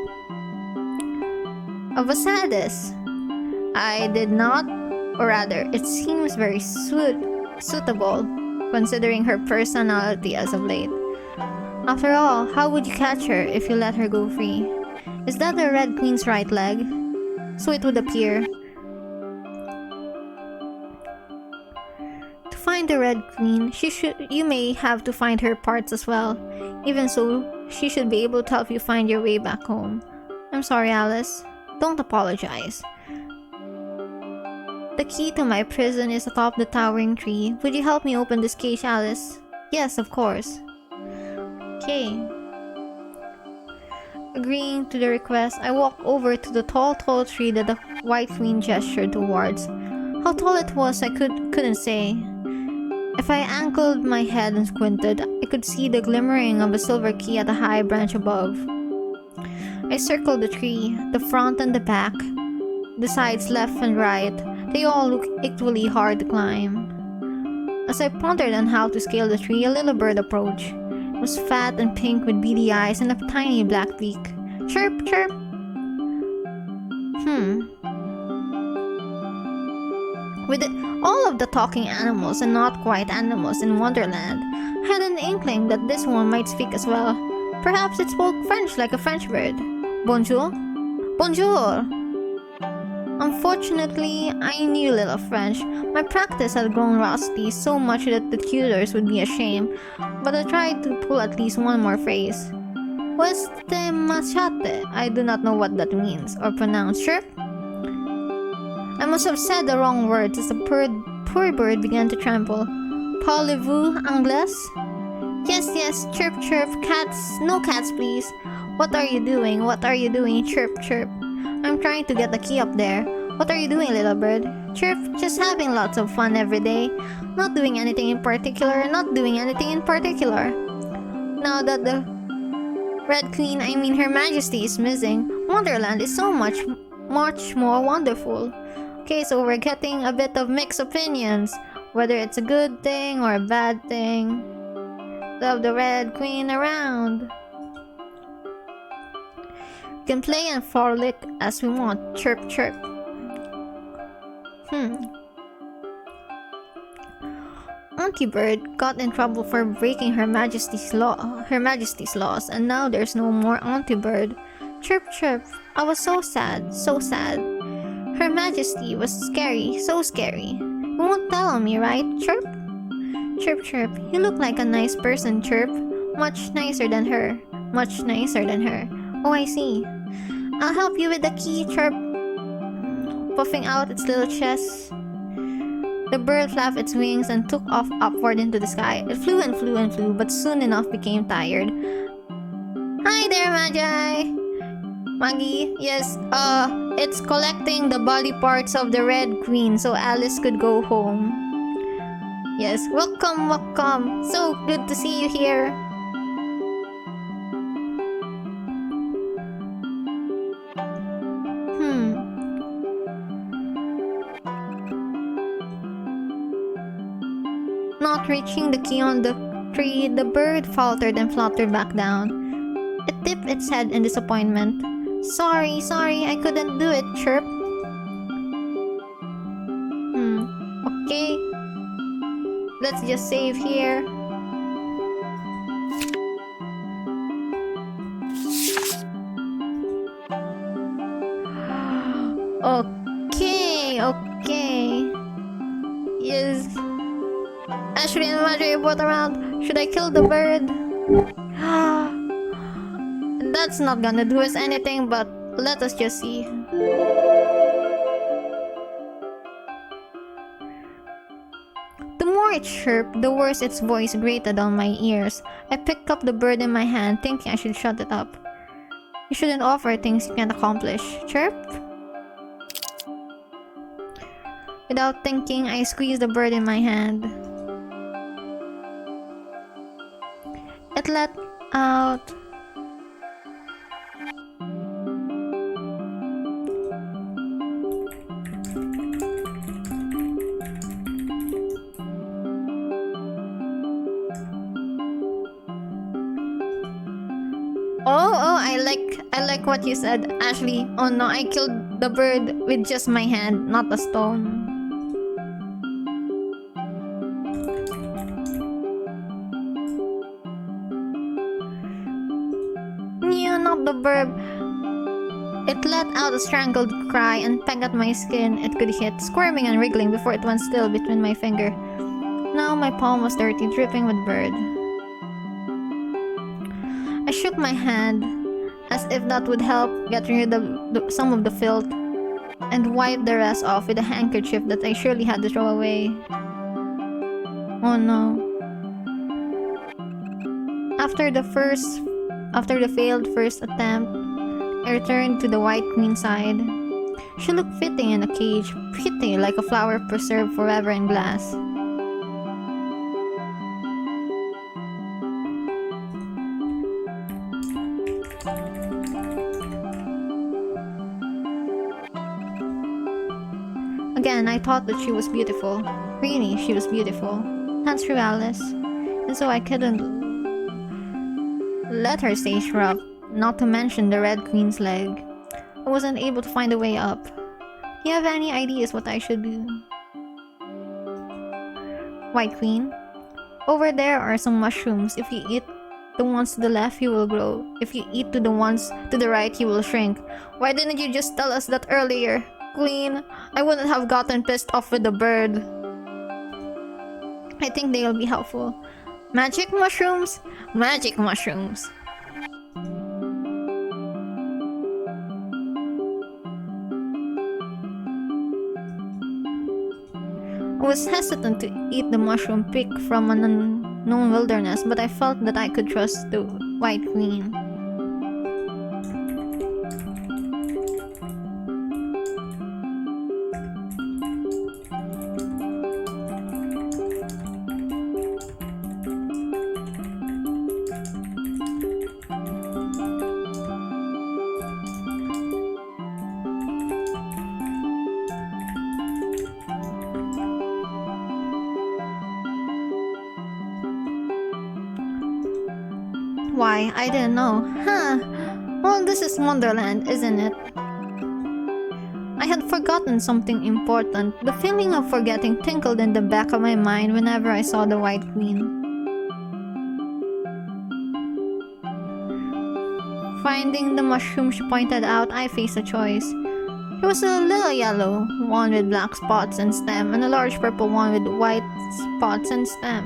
of a sadist. I did not, or rather, it seems very suitable, considering her personality as of late. After all, how would you catch her if you let her go free? Is that the Red Queen's right leg? So it would appear. To find the Red Queen, you may have to find her parts as well. Even so, she should be able to help you find your way back home. I'm sorry, Alice. Don't apologize. The key to my prison is atop the towering tree. Would you help me open this cage, Alice? Yes, of course. Okay. Agreeing to the request, I walked over to the tall tree that the White Queen gestured towards. How tall it was, I couldn't say. If I angled my head and squinted, I could see the glimmering of a silver key at a high branch above. I circled the tree, the front and the back, the sides left and right. They all look equally hard to climb. As I pondered on how to scale the tree, a little bird approached. It was fat and pink with beady eyes and a tiny black beak. Chirp, chirp! With all of the talking animals and not quite animals in Wonderland, I had an inkling that this one might speak as well. Perhaps it spoke French like a French bird. Bonjour? Bonjour! Unfortunately, I knew little French. My practice had grown rusty so much that the tutors would be ashamed, but I tried to pull at least one more phrase. Weste machate. I do not know what that means, or pronounce chirp. I must have said the wrong words as the poor bird began to tremble. Parlez-vous anglais? Yes, chirp, chirp, cats, no cats please. What are you doing? What are you doing? Chirp, chirp. I'm trying to get the key up there. What are you doing, little bird? Chirp, just having lots of fun every day. Not doing anything in particular, not doing anything in particular. Now that the Red Queen, I mean Her Majesty, is missing, Wonderland is so much more wonderful. Okay, so we're getting a bit of mixed opinions, whether it's a good thing or a bad thing. Love the Red Queen around. We can play and frolic as we want. Chirp, chirp. Auntie Bird got in trouble for breaking Her Majesty's laws, and now there's no more Auntie Bird. Chirp, chirp. I was so sad, so sad. Her Majesty was scary, so scary. You won't tell on me, right? Chirp. Chirp chirp, you look like a nice person, Chirp. Much nicer than her. Much nicer than her. Oh, I see. I'll help you with the key, Chirp. Puffing out its little chest, the bird flapped its wings and took off upward into the sky. It flew and flew and flew, but soon enough became tired. Hi there, Maggie, yes, it's collecting the body parts of the Red Queen so Alice could go home. Yes, welcome, welcome. So good to see you here. Not reaching the key on the tree, the bird faltered and fluttered back down. It tipped its head in disappointment. Sorry, I couldn't do it, Chirp. Okay. Let's just save here. Okay. Yes. Ashley and Marjorie both around. Should I kill the bird? That's not gonna do us anything, but let us just see. The more it chirped, the worse its voice grated on my ears. I picked up the bird in my hand, thinking I should shut it up. You shouldn't offer things you can't accomplish. Chirp? Without thinking, I squeezed the bird in my hand. It let out I like what you said, Ashley. Oh no, I killed the bird with just my hand, not a stone. Not the bird. It let out a strangled cry and pecked at my skin it could hit, squirming and wriggling before it went still between my finger. Now my palm was dirty, dripping with bird. I shook my hand, as if that would help get rid of some of the filth, and wiped the rest off with a handkerchief that I surely had to throw away. Oh no. After the failed first attempt, I returned to the White Queen side. She looked fitting in a cage, pretty like a flower preserved forever in glass. Again, I thought that she was beautiful. Really, she was beautiful. That's true, Alice. And so I couldn't let her stay shrub, not to mention the Red Queen's leg. I wasn't able to find a way up. Do you have any ideas what I should do? White Queen, over there are some mushrooms. If you eat the ones to the left, you will grow. If you eat to the ones to the right, you will shrink. Why didn't you just tell us that earlier? Queen, I wouldn't have gotten pissed off with the bird. I think they will be helpful. Magic mushrooms? Magic mushrooms. I was hesitant to eat the mushroom picked from an unknown wilderness, but I felt that I could trust the White Queen. Why, I didn't know. Huh. Well, this is Wonderland, isn't it? I had forgotten something important. The feeling of forgetting tinkled in the back of my mind whenever I saw the White Queen. Finding the mushroom she pointed out, I faced a choice. There was a little yellow one with black spots and stem, and a large purple one with white spots and stem.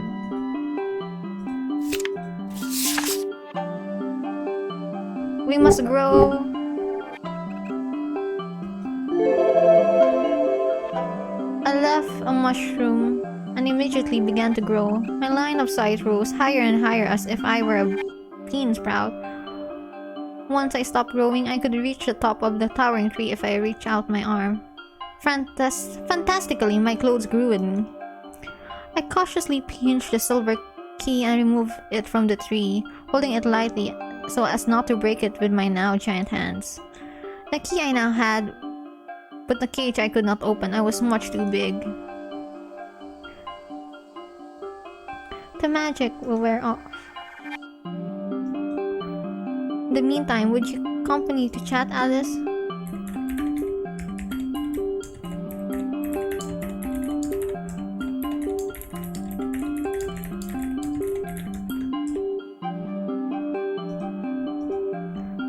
We must grow. I left a mushroom and immediately began to grow. My line of sight rose higher and higher as if I were a bean sprout. Once I stopped growing, I could reach the top of the towering tree if I reached out my arm. Fantastically, my clothes grew with me. I cautiously pinched the silver key and removed it from the tree, holding it lightly so as not to break it with my now giant hands. The key I now had, but the cage I could not open. I was much too big. The magic will wear off. In the meantime, would you accompany to chat, Alice?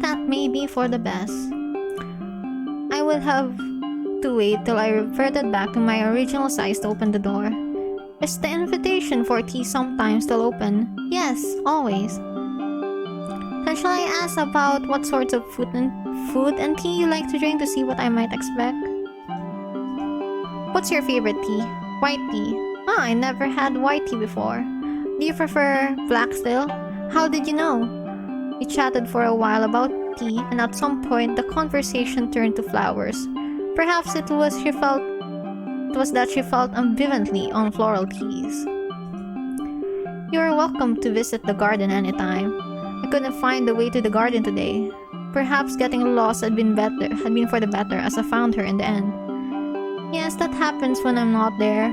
That may be for the best. I will have to wait till I reverted back to my original size to open the door. Is the invitation for tea sometimes still open? Yes, always. Then shall I ask about what sorts of food and tea you like to drink to see what I might expect? What's your favorite tea? White tea. Ah, I never had white tea before. Do you prefer black still? How did you know? We chatted for a while about tea, and at some point the conversation turned to flowers. Perhaps it was that she felt ambivalently on floral teas. You are welcome to visit the garden anytime. I couldn't find the way to the garden today. Perhaps getting lost had been for the better, as I found her in the end. Yes, that happens when I'm not there.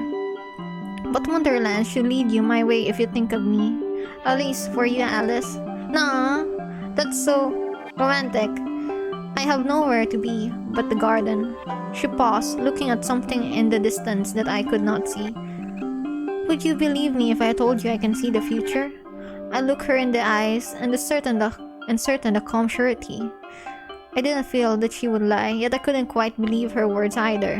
But Wonderland should lead you my way if you think of me. At least for you, Alice. Nah, that's so romantic. I have nowhere to be but the garden. She paused, looking at something in the distance that I could not see. Would you believe me if I told you I can see the future? I looked her in the eyes and certain the calm surety. I didn't feel that she would lie, yet I couldn't quite believe her words either.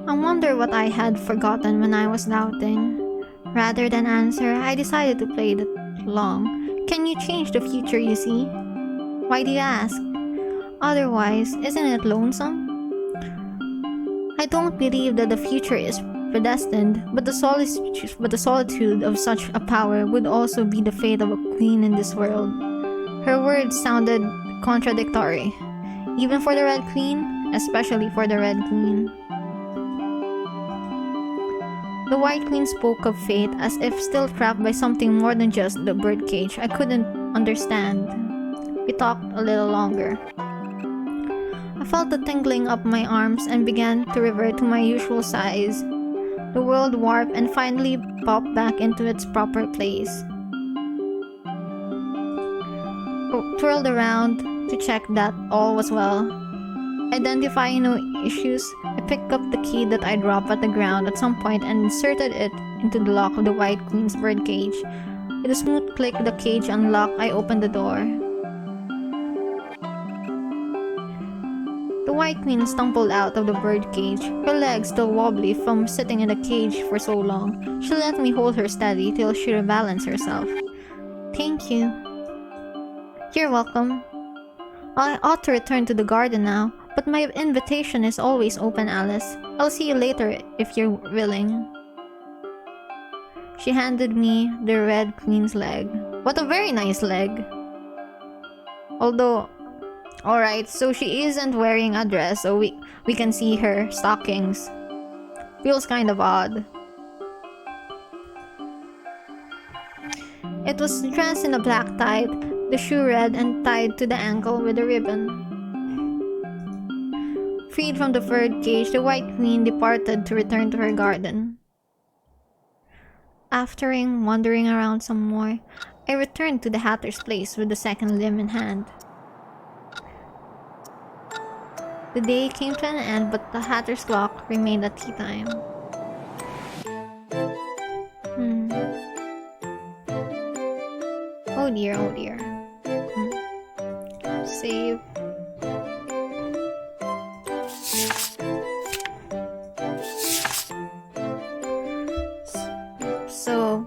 I wonder what I had forgotten when I was doubting. Rather than answer, I decided to play it along. Can you change the future you see? Why do you ask? Otherwise, isn't it lonesome? I don't believe that the future is predestined, but the solitude of such a power would also be the fate of a queen in this world. Her words sounded contradictory, even for the Red Queen, especially for the Red Queen. The White Queen spoke of fate as if still trapped by something more than just the birdcage I couldn't understand. We talked a little longer. I felt the tingling up my arms and began to revert to my usual size. The world warped and finally popped back into its proper place. I twirled around to check that all was well. Identifying no issues, I picked up the key that I dropped at the ground at some point and inserted it into the lock of the White Queen's birdcage. With a smooth click, the cage unlocked. I opened the door. The White Queen stumbled out of the birdcage, her legs still wobbly from sitting in the cage for so long. She let me hold her steady till she rebalanced herself. Thank you. You're welcome. I ought to return to the garden now, but my invitation is always open, Alice. I'll see you later if you're willing. She handed me the Red Queen's leg. What a very nice leg. Although, alright, so she isn't wearing a dress, so we can see her stockings. Feels kind of odd. It was dressed in a black tie, the shoe red and tied to the ankle with a ribbon. Freed from the bird cage, the White Queen departed to return to her garden. After wandering around some more, I returned to the Hatter's place with the second limb in hand. The day came to an end, but the Hatter's clock remained at tea time. Oh dear, oh dear. Save. So,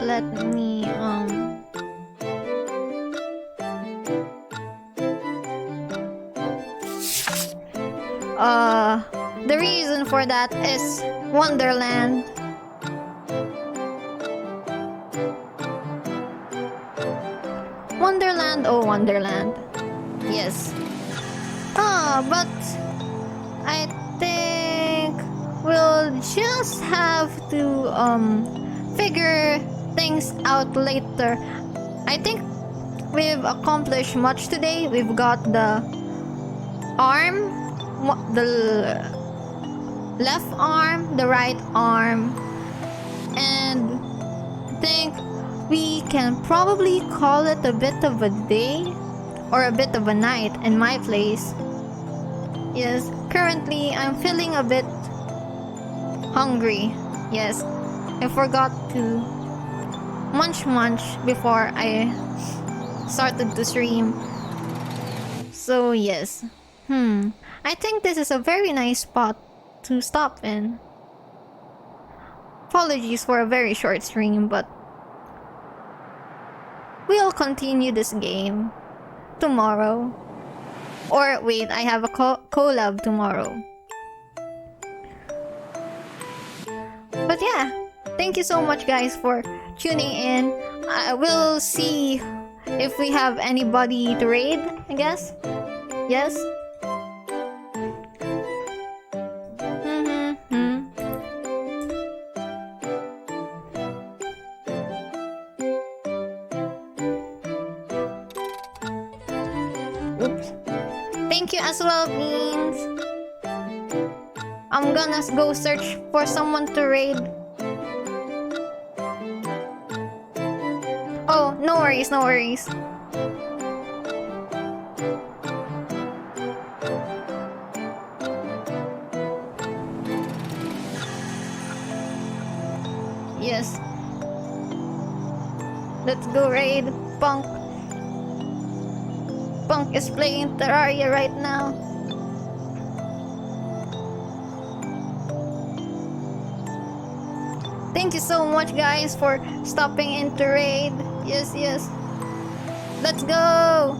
let me the reason for that is Wonderland. Wonderland, oh Wonderland. Yes. But I think we'll just have to figure things out later. I think we've accomplished much today. We've got the arm, the left arm, the right arm, and I think we can probably call it a bit of a day or a bit of a night in my place. Yes, currently I'm feeling a bit hungry. Yes, I forgot to munch before I started to stream. So yes. I think this is a very nice spot to stop in. Apologies for a very short stream, but we'll continue this game tomorrow. Or wait, I have a collab tomorrow. But yeah, thank you so much guys for tuning in. We'll see if we have anybody to raid, I guess. Yes? Oops. Thank you as well, Beans. I'm gonna go search for someone to raid. Oh, no worries, no worries. Yes. Let's go raid Punk. Punk is playing Terraria right now. Thank you so much guys for stopping in to raid. Yes, yes. Let's go!